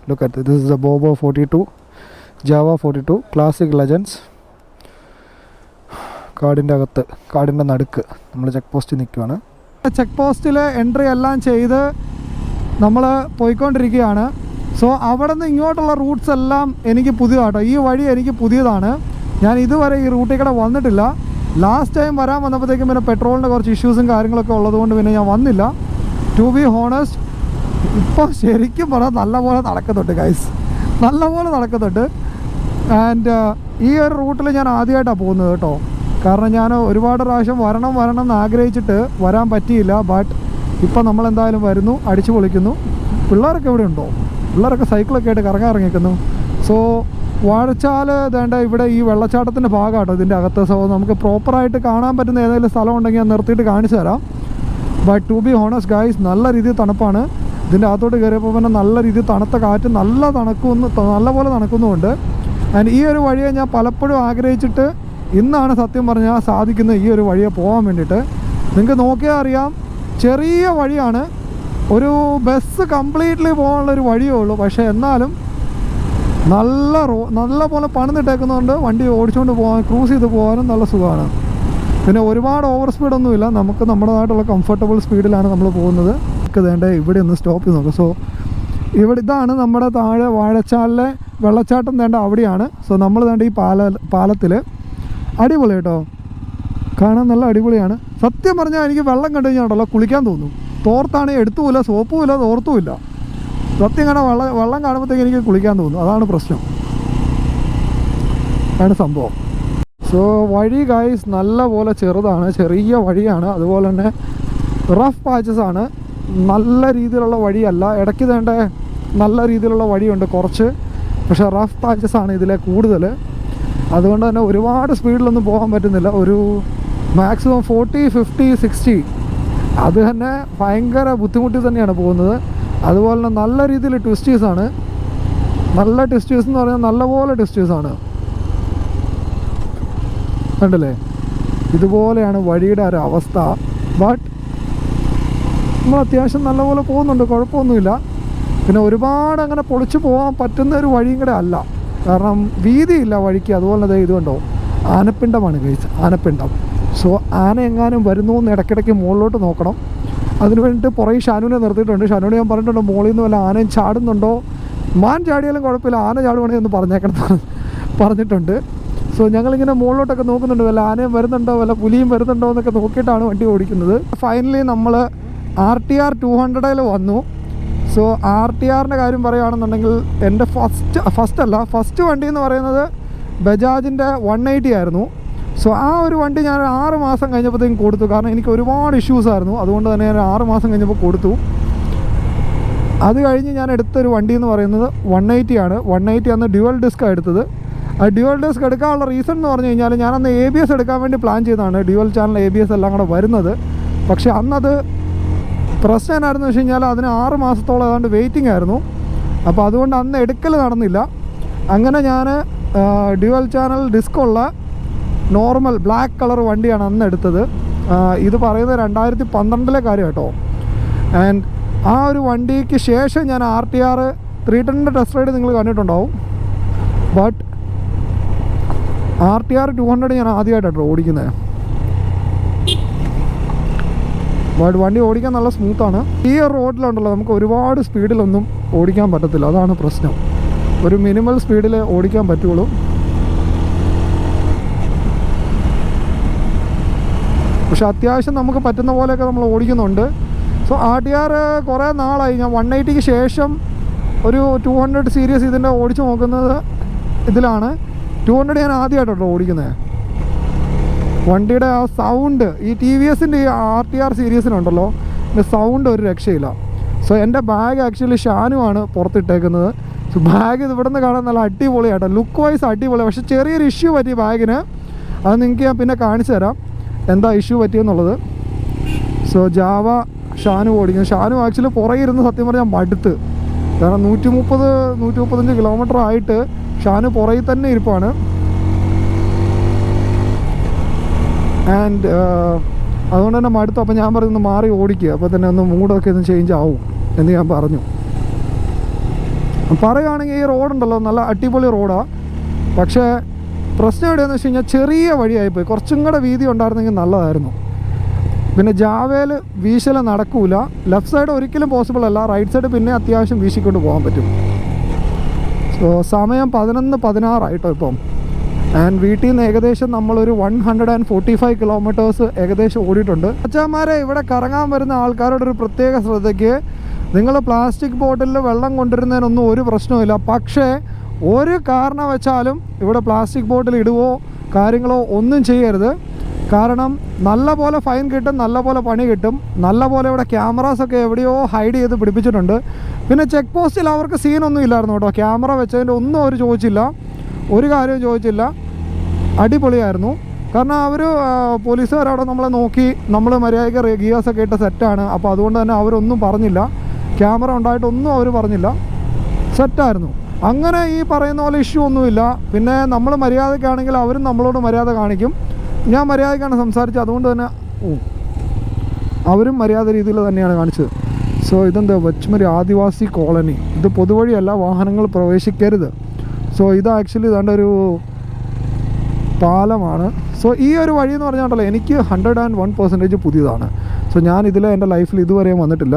Look at this is the bobber 42, Jawa 42, Classic Legends. കാടിൻ്റെ അകത്ത്, കാടിൻ്റെ നടുക്ക് നമ്മൾ ചെക്ക് പോസ്റ്റിൽ നിൽക്കുകയാണ്. ചെക്ക് പോസ്റ്റിൽ എൻട്രി എല്ലാം ചെയ്ത് നമ്മൾ പോയിക്കൊണ്ടിരിക്കുകയാണ്. സോ അവിടെ നിന്ന് ഇങ്ങോട്ടുള്ള റൂട്ട്സ് എല്ലാം എനിക്ക് പുതിയതാട്ടോ. ഈ വഴി എനിക്ക് പുതിയതാണ്. ഞാൻ ഇതുവരെ ഈ റൂട്ടിൽ കൂടെ വന്നിട്ടില്ല. ലാസ്റ്റ് ടൈം വരാൻ വന്നപ്പോഴത്തേക്കും പിന്നെ പെട്രോളിൻ്റെ കുറച്ച് ഇഷ്യൂസും കാര്യങ്ങളൊക്കെ ഉള്ളതുകൊണ്ട് പിന്നെ ഞാൻ വന്നില്ല. ടു ബി ഹോണസ്റ്റ്, ഇപ്പോൾ ശരിക്കും പറഞ്ഞാൽ നല്ലപോലെ നടക്കുന്നുണ്ട് ഗൈസ്, നല്ലപോലെ നടക്കുന്നുണ്ട്. ആൻഡ് ഈ ഒരു റൂട്ടിൽ ഞാൻ ആദ്യമായിട്ടാണ് പോകുന്നത് കേട്ടോ. കാരണം ഞാൻ ഒരുപാട് പ്രാവശ്യം വരണം എന്ന് ആഗ്രഹിച്ചിട്ട് വരാൻ പറ്റിയില്ല. ബട്ട് ഇപ്പം നമ്മളെന്തായാലും വരുന്നു, അടിച്ചു പൊളിക്കുന്നു. പിള്ളേരൊക്കെ ഇവിടെ ഉണ്ടോ? പിള്ളേരൊക്കെ സൈക്കിളൊക്കെ ആയിട്ട് കറങ്ങാൻ ഇറങ്ങിക്കുന്നു. സോ വാഴച്ചാൽ വേണ്ട ഇവിടെ ഈ വെള്ളച്ചാട്ടത്തിൻ്റെ ഭാഗമാട്ടോ ഇതിൻ്റെ അകത്ത്. സോ നമുക്ക് പ്രോപ്പറായിട്ട് കാണാൻ പറ്റുന്ന ഏതെങ്കിലും സ്ഥലം ഉണ്ടെങ്കിൽ ഞാൻ നിർത്തിയിട്ട് കാണിച്ചു തരാം. But to be honest guys, നല്ല രീതിയിൽ തണുപ്പാണ്. ഇതിൻ്റെ അകത്തോട്ട് കയറിയപ്പോൾ പിന്നെ നല്ല രീതിയിൽ തണുത്ത കാറ്റ് നല്ലപോലെ തണുക്കുന്നുമുണ്ട്. ആൻഡ് ഈ ഒരു വഴിയെ ഞാൻ പലപ്പോഴും ആഗ്രഹിച്ചിട്ട് ഇന്നാണ് സത്യം പറഞ്ഞാൽ സാധിക്കുന്നത് ഈ ഒരു വഴിയെ പോകാൻ വേണ്ടിയിട്ട്. നിങ്ങൾക്ക് നോക്കിയാൽ അറിയാം, ചെറിയ വഴിയാണ്, ഒരു ബസ് കംപ്ലീറ്റ്ലി പോകാനുള്ളൊരു വഴിയേ ഉള്ളൂ. പക്ഷേ എന്നാലും നല്ല പോലെ പണിതിട്ടേക്കുന്നതുകൊണ്ട് വണ്ടി ഓടിച്ചുകൊണ്ട് പോകാൻ, ക്രൂസ് ചെയ്ത് പോകാനും നല്ല സുഖമാണ്. പിന്നെ ഒരുപാട് ഓവർ സ്പീഡൊന്നുമില്ല, നമുക്ക് നമ്മുടേതായിട്ടുള്ള കംഫർട്ടബിൾ സ്പീഡിലാണ് നമ്മൾ പോകുന്നത്. വേണ്ട ഇവിടെ ഒന്ന് സ്റ്റോപ്പ് ചെയ്ത് നോക്കാം. സോ ഇതാണ് നമ്മുടെ താഴെ വാഴച്ചാലിലെ വെള്ളച്ചാട്ടം വേണ്ട അവിടെയാണ്. സോ നമ്മൾ വേണ്ട ഈ പാലത്തിൽ അടിപൊളി കേട്ടോ, കാണാൻ നല്ല അടിപൊളിയാണ്. സത്യം പറഞ്ഞാൽ എനിക്ക് വെള്ളം കണ്ടു കഴിഞ്ഞാൽ കുളിക്കാൻ തോന്നും. തോർത്താണെങ്കിൽ എടുത്തുമില്ല, സോപ്പുമില്ല, തോർത്തുമില്ല. സത്യം കാണാൻ വെള്ളം കാണുമ്പോഴത്തേക്ക് എനിക്ക് കുളിക്കാൻ തോന്നും. അതാണ് പ്രശ്നം, അതാണ് സംഭവം. സോ വഴി ഗൈസ് നല്ല പോലെ ചെറുതാണ്, ചെറിയ വഴിയാണ്. അതുപോലെ തന്നെ റഫ് പാച്ചസ് ആണ്, നല്ല രീതിയിലുള്ള വഴിയല്ല. ഇടയ്ക്ക് വേണ്ട നല്ല രീതിയിലുള്ള വഴിയുണ്ട് കുറച്ച്, പക്ഷേ റഫ് പാച്ചസ് ആണ് ഇതിലെ കൂടുതൽ. അതുകൊണ്ട് തന്നെ ഒരുപാട് സ്പീഡിലൊന്നും പോകാൻ പറ്റുന്നില്ല. ഒരു മാക്സിമം 40, 50, 60 അത് തന്നെ ഭയങ്കര ബുദ്ധിമുട്ടി തന്നെയാണ് പോകുന്നത്. അതുപോലെ തന്നെ നല്ല രീതിയിൽ ട്വിസ്റ്റേഴ്സാണ്. നല്ല ട്വിസ്റ്റേഴ്സ് എന്ന് പറഞ്ഞാൽ നല്ലപോലെ ട്വിസ്റ്റേഴ്സാണ്, കണ്ടില്ലേ? ഇതുപോലെയാണ് വഴിയുടെ ഒരു അവസ്ഥ. ബട്ട് നമ്മൾ അത്യാവശ്യം നല്ലപോലെ പോകുന്നുണ്ട്, കുഴപ്പമൊന്നുമില്ല. പിന്നെ ഒരുപാട് അങ്ങനെ പൊളിച്ചു പോകാൻ പറ്റുന്ന ഒരു വഴിയും കൂടെ അല്ല, കാരണം വീതിയില്ല വഴിക്ക്. അതുപോലെ തന്നെ ഇതുകൊണ്ടോ ആനപ്പിണ്ടമാണ് കഴിച്ച്, ആനപ്പിണ്ടം. സോ ആന എങ്ങാനും വരുന്നു എന്ന് ഇടയ്ക്കിടയ്ക്ക് മുകളിലോട്ട് നോക്കണം. അതിന് വേണ്ടിയിട്ട് പുറകെ ഷാനുവിനെ നിർത്തിയിട്ടുണ്ട്. ഷാനുവിനെ ഞാൻ പറഞ്ഞിട്ടുണ്ട്, മുകളിൽ നിന്ന് വല്ല ആനയും ചാടുന്നുണ്ടോ, മാൻ ചാടിയാലും കുഴപ്പമില്ല, ആന ചാടുവാണെങ്കിൽ ഒന്ന് പറഞ്ഞേക്കണം പറഞ്ഞിട്ടുണ്ട്. സോ ഞങ്ങളിങ്ങനെ മുകളിലോട്ടൊക്കെ നോക്കുന്നുണ്ട്, വല്ല ആനയും വരുന്നുണ്ടോ, വല്ല പുലിയും വരുന്നുണ്ടോ എന്നൊക്കെ നോക്കിയിട്ടാണ് വണ്ടി ഓടിക്കുന്നത്. ഫൈനലി നമ്മൾ RTR 200 വന്നു. സോ RTRൻ്റെ കാര്യം പറയുകയാണെന്നുണ്ടെങ്കിൽ എൻ്റെ ഫസ്റ്റ് വണ്ടി എന്ന് പറയുന്നത് ബജാജിൻ്റെ 180 ആയിരുന്നു. സോ ആ ഒരു വണ്ടി ഞാൻ 6 മാസം കഴിഞ്ഞപ്പോഴത്തേക്കും കൊടുത്തു, കാരണം എനിക്ക് ഒരുപാട് ഇഷ്യൂസ് ആയിരുന്നു. അതുകൊണ്ട് തന്നെ ഞാൻ 6 മാസം കഴിഞ്ഞപ്പോൾ കൊടുത്തു. അത് കഴിഞ്ഞ് ഞാൻ എടുത്തൊരു വണ്ടി എന്ന് പറയുന്നത് 180 ആണ്. 180 അന്ന് ഡ്യുവൽ ഡിസ്ക്കാണ് എടുത്തത്. ആ ഡ്യുവൽ ഡിസ്ക് എടുക്കാനുള്ള റീസൺ എന്ന് പറഞ്ഞു കഴിഞ്ഞാൽ, ഞാനന്ന് ABS എടുക്കാൻ വേണ്ടി പ്ലാൻ ചെയ്തതാണ്, ഡ്യുവൽ ചാനൽ ABS എല്ലാം കൂടെ വരുന്നത്. പക്ഷേ അന്നത് പ്രശ്നം എന്നായിരുന്നു വെച്ച് കഴിഞ്ഞാൽ, അതിന് 6 മാസത്തോളം ഏതാണ്ട് വെയിറ്റിംഗ് ആയിരുന്നു. അപ്പോൾ അതുകൊണ്ട് അന്ന് എടുക്കൽ നടന്നില്ല. അങ്ങനെ ഞാൻ ഡ്യുവൽ ചാനൽ ഡിസ്കുള്ള നോർമൽ ബ്ലാക്ക് കളർ വണ്ടിയാണ് അന്ന് എടുത്തത്. ഇത് പറയുന്നത് 2012 കാര്യം കേട്ടോ. ആൻഡ് ആ ഒരു വണ്ടിക്ക് ശേഷം ഞാൻ RTR 310 ടെസ്റ്റ് റൈഡ് നിങ്ങൾ കണ്ടിട്ടുണ്ടാവും. ബട്ട് RTR 200 ഞാൻ ആദ്യമായിട്ടാണ് ഓടിക്കുന്നത്. ബട്ട് വണ്ടി ഓടിക്കാൻ നല്ല സ്മൂത്താണ്. ഈ റോഡിലുണ്ടല്ലോ നമുക്ക് ഒരുപാട് സ്പീഡിലൊന്നും ഓടിക്കാൻ പറ്റത്തില്ല, അതാണ് പ്രശ്നം. ഒരു മിനിമൽ സ്പീഡിൽ ഓടിക്കാൻ പറ്റുള്ളൂ. പക്ഷെ അത്യാവശ്യം നമുക്ക് പറ്റുന്ന പോലെയൊക്കെ നമ്മൾ ഓടിക്കുന്നുണ്ട്. സോ RTR കുറേ നാളായി, ഞാൻ 180ക്ക് ശേഷം ഒരു 200 സീരീസ് ഇതിൻ്റെ ഓടിച്ച് നോക്കുന്നത് ഇതിലാണ്. 200 ഞാൻ ആദ്യമായിട്ടോ ഓടിക്കുന്നത്. വണ്ടിയുടെ ആ സൗണ്ട്, ഈ TVSൻ്റെ ഈ RTR സീരീസിനുണ്ടല്ലോ, എൻ്റെ സൗണ്ട് ഒരു രക്ഷയില്ല. സോ എൻ്റെ ബാഗ് ആക്ച്വലി ഷാനുവാണ് പുറത്തിട്ടേക്കുന്നത്. സോ ബാഗ് ഇവിടെ നിന്ന് കാണാൻ നല്ല അടിപൊളിയാട്ടോ, ലുക്ക് വൈസ് അടിപൊളിയാണ്. പക്ഷേ ചെറിയൊരു ഇഷ്യൂ പറ്റി ബാഗിന്, അത് നിങ്ങൾക്ക് ഞാൻ പിന്നെ കാണിച്ചു തരാം എന്താ ഇഷ്യൂ പറ്റിയെന്നുള്ളത്. സോ ജാവ ഷാനു ഓടിക്കുന്നു. ഷാനു ആക്ച്വലി പുറകെ ഇരുന്ന് സത്യം പറഞ്ഞാൽ മടുത്ത്, കാരണം 135 കിലോമീറ്റർ ആയിട്ട് ഷാനു പുറകിൽ തന്നെ ഇരിപ്പാണ്. ആൻഡ് അതുകൊണ്ട് തന്നെ മടുത്തു. അപ്പോൾ ഞാൻ പറഞ്ഞു മാറി ഓടിക്കുക, അപ്പോൾ തന്നെ ഒന്ന് മൂഡൊക്കെ ഒന്ന് ചേഞ്ച് ആവും എന്ന് ഞാൻ പറഞ്ഞു. പറയുകയാണെങ്കിൽ ഈ റോഡുണ്ടല്ലോ നല്ല അടിപൊളി റോഡാണ്. പക്ഷേ പ്രശ്നം എവിടെയാണെന്ന് വെച്ച് കഴിഞ്ഞാൽ ചെറിയ വഴിയായിപ്പോയി. കുറച്ചും കൂടെ വീതി ഉണ്ടായിരുന്നെങ്കിൽ നല്ലതായിരുന്നു. പിന്നെ ജാവയിൽ വീശല നടക്കൂല. ലെഫ്റ്റ് സൈഡ് ഒരിക്കലും പോസിബിൾ അല്ല, റൈറ്റ് സൈഡ് പിന്നെ അത്യാവശ്യം വീശിക്കൊണ്ട് പോകാൻ പറ്റും. സോ സമയം 11:16 ആയിട്ടോ ഇപ്പം. ആൻഡ് വീട്ടിൽ നിന്ന് ഏകദേശം നമ്മളൊരു 145 കിലോമീറ്റേഴ്സ് ഏകദേശം ഓടിയിട്ടുണ്ട്. അച്ഛന്മാരെ, ഇവിടെ കറങ്ങാൻ വരുന്ന ആൾക്കാരോടൊരു പ്രത്യേക ശ്രദ്ധയ്ക്ക്, നിങ്ങൾ പ്ലാസ്റ്റിക് ബോട്ടിലിൽ വെള്ളം കൊണ്ടുവരുന്നതിനൊന്നും ഒരു പ്രശ്നവുമില്ല. പക്ഷേ ഒരു കാരണവശാലും ഇവിടെ പ്ലാസ്റ്റിക് ബോട്ടിൽ ഇടുവോ കാര്യങ്ങളോ ഒന്നും ചെയ്യരുത്. കാരണം നല്ല പോലെ ഫൈൻ കിട്ടും, നല്ല പോലെ പണി കിട്ടും. നല്ല പോലെ ഇവിടെ ക്യാമറാസൊക്കെ എവിടെയോ ഹൈഡ് ചെയ്ത് പിടിപ്പിച്ചിട്ടുണ്ട്. പിന്നെ ചെക്ക് പോസ്റ്റിൽ അവർക്ക് സീനൊന്നും ഇല്ലായിരുന്നു കേട്ടോ. ക്യാമറ വെച്ചതിൻ്റെ ഒന്നും അവർ ചോദിച്ചില്ല, ഒരു കാര്യവും ചോദിച്ചില്ല. അടിപൊളിയായിരുന്നു. കാരണം അവർ പോലീസുകാരവിടെ നമ്മളെ നോക്കി, നമ്മൾ മര്യാദയ്ക്ക് ഗിയേഴ്സൊക്കെ ഇട്ട സെറ്റാണ്. അപ്പോൾ അതുകൊണ്ട് തന്നെ അവരൊന്നും പറഞ്ഞില്ല, ക്യാമറ ഉണ്ടായിട്ടൊന്നും അവർ പറഞ്ഞില്ല, സെറ്റായിരുന്നു. അങ്ങനെ ഈ പറയുന്ന പോലെ ഇഷ്യൂ ഒന്നുമില്ല. പിന്നെ നമ്മൾ മര്യാദയ്ക്കാണെങ്കിൽ അവരും നമ്മളോട് മര്യാദ കാണിക്കും. ഞാൻ മര്യാദയ്ക്കാണ് സംസാരിച്ചത്, അതുകൊണ്ട് തന്നെ അവരും മര്യാദ രീതിയിൽ തന്നെയാണ് കാണിച്ചത്. സോ ഇതെന്താ വച്ചുമരി ആദിവാസി കോളനി, ഇത് പൊതുവഴിയല്ല, വാഹനങ്ങൾ പ്രവേശിക്കരുത്. സോ ഇത് ആക്ച്വലി ഇതാണ്ട് ഒരു പാലമാണ്. സോ ഈ ഒരു വഴി എന്ന് പറഞ്ഞാൽ എനിക്ക് 101% പുതിയതാണ്. സോ ഞാൻ ഇതിൽ എൻ്റെ ലൈഫിൽ ഇതുവരെയും വന്നിട്ടില്ല.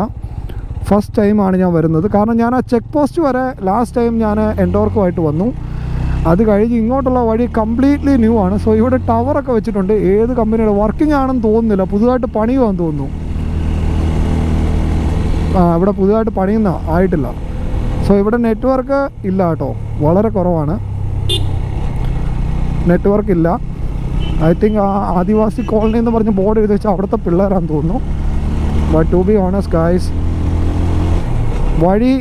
ഫസ്റ്റ് ടൈമാണ് ഞാൻ വരുന്നത്. കാരണം ഞാൻ ആ ചെക്ക് പോസ്റ്റ് വരെ ലാസ്റ്റ് ടൈം ഞാൻ എൻഡോർക്കുമായിട്ട് വന്നു. അത് കഴിഞ്ഞ് ഇങ്ങോട്ടുള്ള വഴി കംപ്ലീറ്റ്ലി ന്യൂ ആണ്. സോ ഇവിടെ ടവറൊക്കെ വെച്ചിട്ടുണ്ട്. ഏത് കമ്പനിയുടെ വർക്കിംഗ് ആണെന്ന് തോന്നുന്നില്ല, പുതുതായിട്ട് പണിയുവാന്ന് തോന്നുന്നു. ഇവിടെ പുതുതായിട്ട് പണിയുന്ന ആയിട്ടില്ല. സോ ഇവിടെ നെറ്റ്വർക്ക് ഇല്ല കേട്ടോ, വളരെ കുറവാണ്, നെറ്റ്വർക്ക് ഇല്ല. ഐ തിങ്ക് ആ ആദിവാസി കോളനി എന്ന് പറഞ്ഞ് ബോർഡ് എഴുതി വെച്ചാൽ അവിടുത്തെ പിള്ളേരാണെന്ന് തോന്നുന്നു. But to be honest guys, വഴി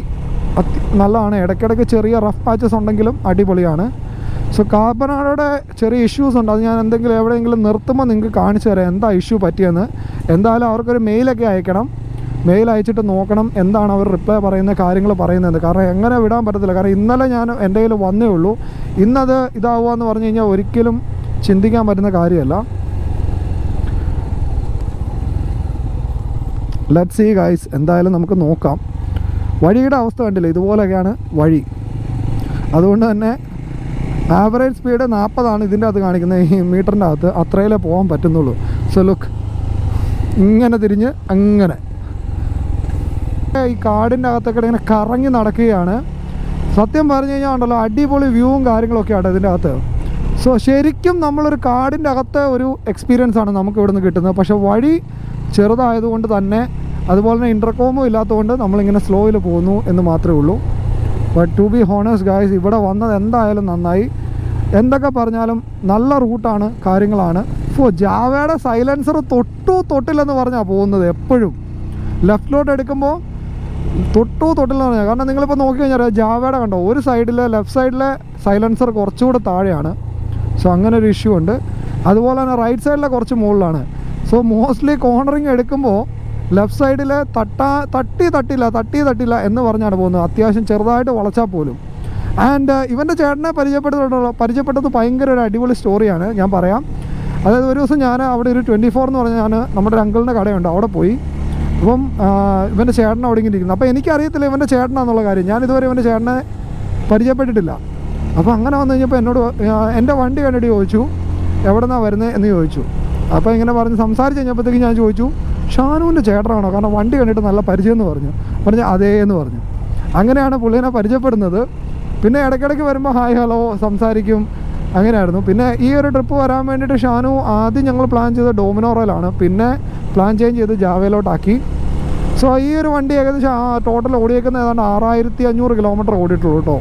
നല്ലതാണ്. ഇടയ്ക്കിടയ്ക്ക് ചെറിയ റഫ് പാച്ചസ് ഉണ്ടെങ്കിലും അടിപൊളിയാണ്. സോ കാപ്പനാടയുടെ ചെറിയ ഇഷ്യൂസ് ഉണ്ട്. അത് ഞാൻ എവിടെയെങ്കിലും നിർത്തുമ്പോൾ നിങ്ങൾക്ക് കാണിച്ചു തരാം എന്താ ഇഷ്യൂ പറ്റിയെന്ന്. എന്തായാലും അവർക്കൊരു മെയിലൊക്കെ അയക്കണം. മെയിൽ അയച്ചിട്ട് നോക്കണം എന്താണ് അവർ റിപ്ലൈ പറയുന്ന കാര്യങ്ങൾ പറയുന്നത്. കാരണം എങ്ങനെ വിടാൻ പറ്റത്തില്ല. കാരണം ഇന്നലെ ഞാൻ എൻ്റെ കയ്യിൽ വന്നേ ഉള്ളൂ. ഇന്നത് ഇതാവുക എന്ന് പറഞ്ഞു കഴിഞ്ഞാൽ ഒരിക്കലും ചിന്തിക്കാൻ പറ്റുന്ന കാര്യമല്ല. ലെറ്റ്സ് സീ ഗൈസ്, എന്തായാലും നമുക്ക് നോക്കാം. വഴിയുടെ അവസ്ഥ കണ്ടില്ല, ഇതുപോലെയൊക്കെയാണ് വഴി. അതുകൊണ്ട് തന്നെ ആവറേജ് സ്പീഡ് 40 ഇതിൻ്റെ അകത്ത് കാണിക്കുന്നത്. ഈ മീറ്ററിൻ്റെ അകത്ത് അത്രയിലേ പോകാൻ പറ്റുന്നുള്ളൂ. സോ ലുക്ക്, ഇങ്ങനെ തിരിഞ്ഞ് അങ്ങനെ ഈ കാടിൻ്റെ അകത്തൊക്കെ ഇങ്ങനെ കറങ്ങി നടക്കുകയാണ്. സത്യം പറഞ്ഞു കഴിഞ്ഞാൽ ഉണ്ടല്ലോ, അടിപൊളി വ്യൂവും കാര്യങ്ങളൊക്കെയാണ് ഇതിൻ്റെ അകത്ത്. സോ ശരിക്കും നമ്മളൊരു കാടിൻ്റെ അകത്തെ ഒരു എക്സ്പീരിയൻസ് ആണ് നമുക്ക് ഇവിടുന്ന് കിട്ടുന്നത്. പക്ഷേ വഴി ചെറുതായതുകൊണ്ട് തന്നെ, അതുപോലെ തന്നെ ഇൻ്റർകോമും ഇല്ലാത്തതുകൊണ്ട് നമ്മളിങ്ങനെ സ്ലോയിൽ പോകുന്നു എന്ന് മാത്രമേ ഉള്ളൂ. But to be honest guys, ഇവിടെ വന്നത് എന്തായാലും നന്നായി. എന്തൊക്കെ പറഞ്ഞാലും നല്ല റൂട്ടാണ്, കാര്യങ്ങളാണ്. ജാവയുടെ സൈലൻസർ തൊട്ടില്ലെന്ന് പറഞ്ഞാൽ പോകുന്നത്. എപ്പോഴും ലെഫ്റ്റിലോട്ട് എടുക്കുമ്പോൾ തൊട്ടില്ലെന്ന് പറഞ്ഞാൽ. കാരണം നിങ്ങളിപ്പോൾ നോക്കി കഴിഞ്ഞാൽ ജാവയുടെ കണ്ടോ, ഒരു സൈഡിലെ ലെഫ്റ്റ് സൈഡിലെ സൈലൻസർ കുറച്ചുകൂടെ താഴെയാണ്. സോ അങ്ങനെ ഒരു ഇഷ്യൂ ഉണ്ട്. അതുപോലെ തന്നെ റൈറ്റ് സൈഡിലെ കുറച്ച് മുകളിലാണ്. സോ മോസ്റ്റ്ലി കോർണറിങ് എടുക്കുമ്പോൾ ലെഫ്റ്റ് സൈഡിൽ തട്ടില്ല എന്ന് പറഞ്ഞാണ് പോകുന്നത്. അത്യാവശ്യം ചെറുതായിട്ട് വളച്ചാൽ പോലും. ആൻഡ് ഇവൻ്റെ ചേട്ടനെ പരിചയപ്പെട്ടത് ഭയങ്കര ഒരു അടിപൊളി സ്റ്റോറിയാണ്, ഞാൻ പറയാം. അതായത് ഒരു ദിവസം ഞാൻ അവിടെ ഒരു 24 എന്ന് പറഞ്ഞാൽ നമ്മുടെ ഒരു അങ്കിളിൻ്റെ കടയുണ്ട്, അവിടെ പോയി. അപ്പം ഇവൻ്റെ ചേട്ടൻ അവിടെ ഇങ്ങനെ ഇരിക്കുന്നു. അപ്പോൾ എനിക്കറിയത്തില്ല ഇവൻ്റെ ചേട്ടനാണെന്നുള്ള കാര്യം. ഞാൻ ഇതുവരെ ഇവൻ്റെ ചേട്ടനെ പരിചയപ്പെട്ടിട്ടില്ല. അപ്പോൾ അങ്ങനെ വന്നു കഴിഞ്ഞപ്പോൾ എന്നോട് എൻ്റെ വണ്ടി കണ്ടിട്ട് ചോദിച്ചു എവിടെ നിന്നാണ് വരുന്നത് എന്ന് ചോദിച്ചു. അപ്പോൾ ഇങ്ങനെ പറഞ്ഞ് സംസാരിച്ച് കഴിഞ്ഞപ്പോഴത്തേക്ക് ഞാൻ ചോദിച്ചു ഷാനുവിൻ്റെ ചേട്ടനാണോ, കാരണം വണ്ടി കണ്ടിട്ട് നല്ല പരിചയം എന്ന് പറഞ്ഞു അതേ എന്ന് പറഞ്ഞു. അങ്ങനെയാണ് പുള്ളിനെ പരിചയപ്പെടുന്നത്. പിന്നെ ഇടയ്ക്കിടയ്ക്ക് വരുമ്പോൾ ഹായ് ഹലോ സംസാരിക്കും, അങ്ങനെയായിരുന്നു. പിന്നെ ഈ ഒരു ട്രിപ്പ് വരാൻ വേണ്ടിയിട്ട് ഷാനു ആദ്യം ഞങ്ങൾ പ്ലാൻ ചെയ്തത് ഡോമിനോറയിലാണ്, പിന്നെ പ്ലാൻ ചേഞ്ച് ചെയ്ത് ജാവയിലോട്ടാക്കി. സോ ഈ ഒരു വണ്ടി ഏകദേശം ടോട്ടൽ ഓടിയേക്കുന്നത് ഏതാണ്ട് 6500 കിലോമീറ്റർ ഓടിയിട്ടുള്ളൂ കേട്ടോ.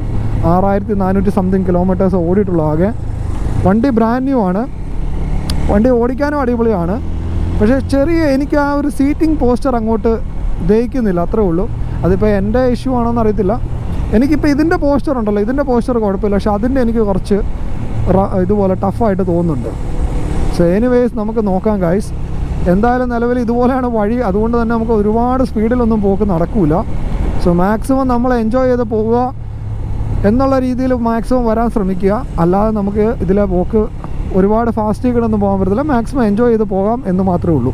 6400 സംതിങ് കിലോമീറ്റേഴ്സ് ഓടിയിട്ടുള്ളൂ ആകെ. വണ്ടി ബ്രാൻഡ് ന്യൂ ആണ്. വണ്ടി ഓടിക്കാനും അടിപൊളിയാണ്. പക്ഷേ എനിക്ക് ആ ഒരു സീറ്റിംഗ് പോസ്റ്റർ അങ്ങോട്ട് ദഹിക്കുന്നില്ല, അത്രേ ഉള്ളൂ. അതിപ്പോൾ എൻ്റെ ഇഷ്യൂ ആണോന്ന് അറിയത്തില്ല. എനിക്കിപ്പോൾ ഇതിൻ്റെ പോസ്റ്റർ ഉണ്ടല്ലോ, ഇതിൻ്റെ പോസ്റ്റർ കുഴപ്പമില്ല. പക്ഷേ അതിൻ്റെ എനിക്ക് കുറച്ച് ഇതുപോലെ ടഫായിട്ട് തോന്നുന്നുണ്ട്. സോ എനിവേസ് നമുക്ക് നോക്കാം ഗൈസ്. എന്തായാലും നിലവിൽ ഇതുപോലെയാണ് വഴി. അതുകൊണ്ട് തന്നെ നമുക്ക് ഒരുപാട് സ്പീഡിലൊന്നും പോക്ക് നടക്കില്ല. സോ മാക്സിമം നമ്മൾ എൻജോയ് ചെയ്ത് പോവുക എന്നുള്ള രീതിയിൽ മാക്സിമം വരാൻ ശ്രമിക്കുക. അല്ലാതെ നമുക്ക് ഇതിലെ പോക്ക് ഒരുപാട് ഫാസ്റ്റ് കിടന്നും പോകാൻ പറ്റത്തില്ല. മാക്സിമം എൻജോയ് ചെയ്ത് പോകാം എന്ന് മാത്രമേ ഉള്ളൂ.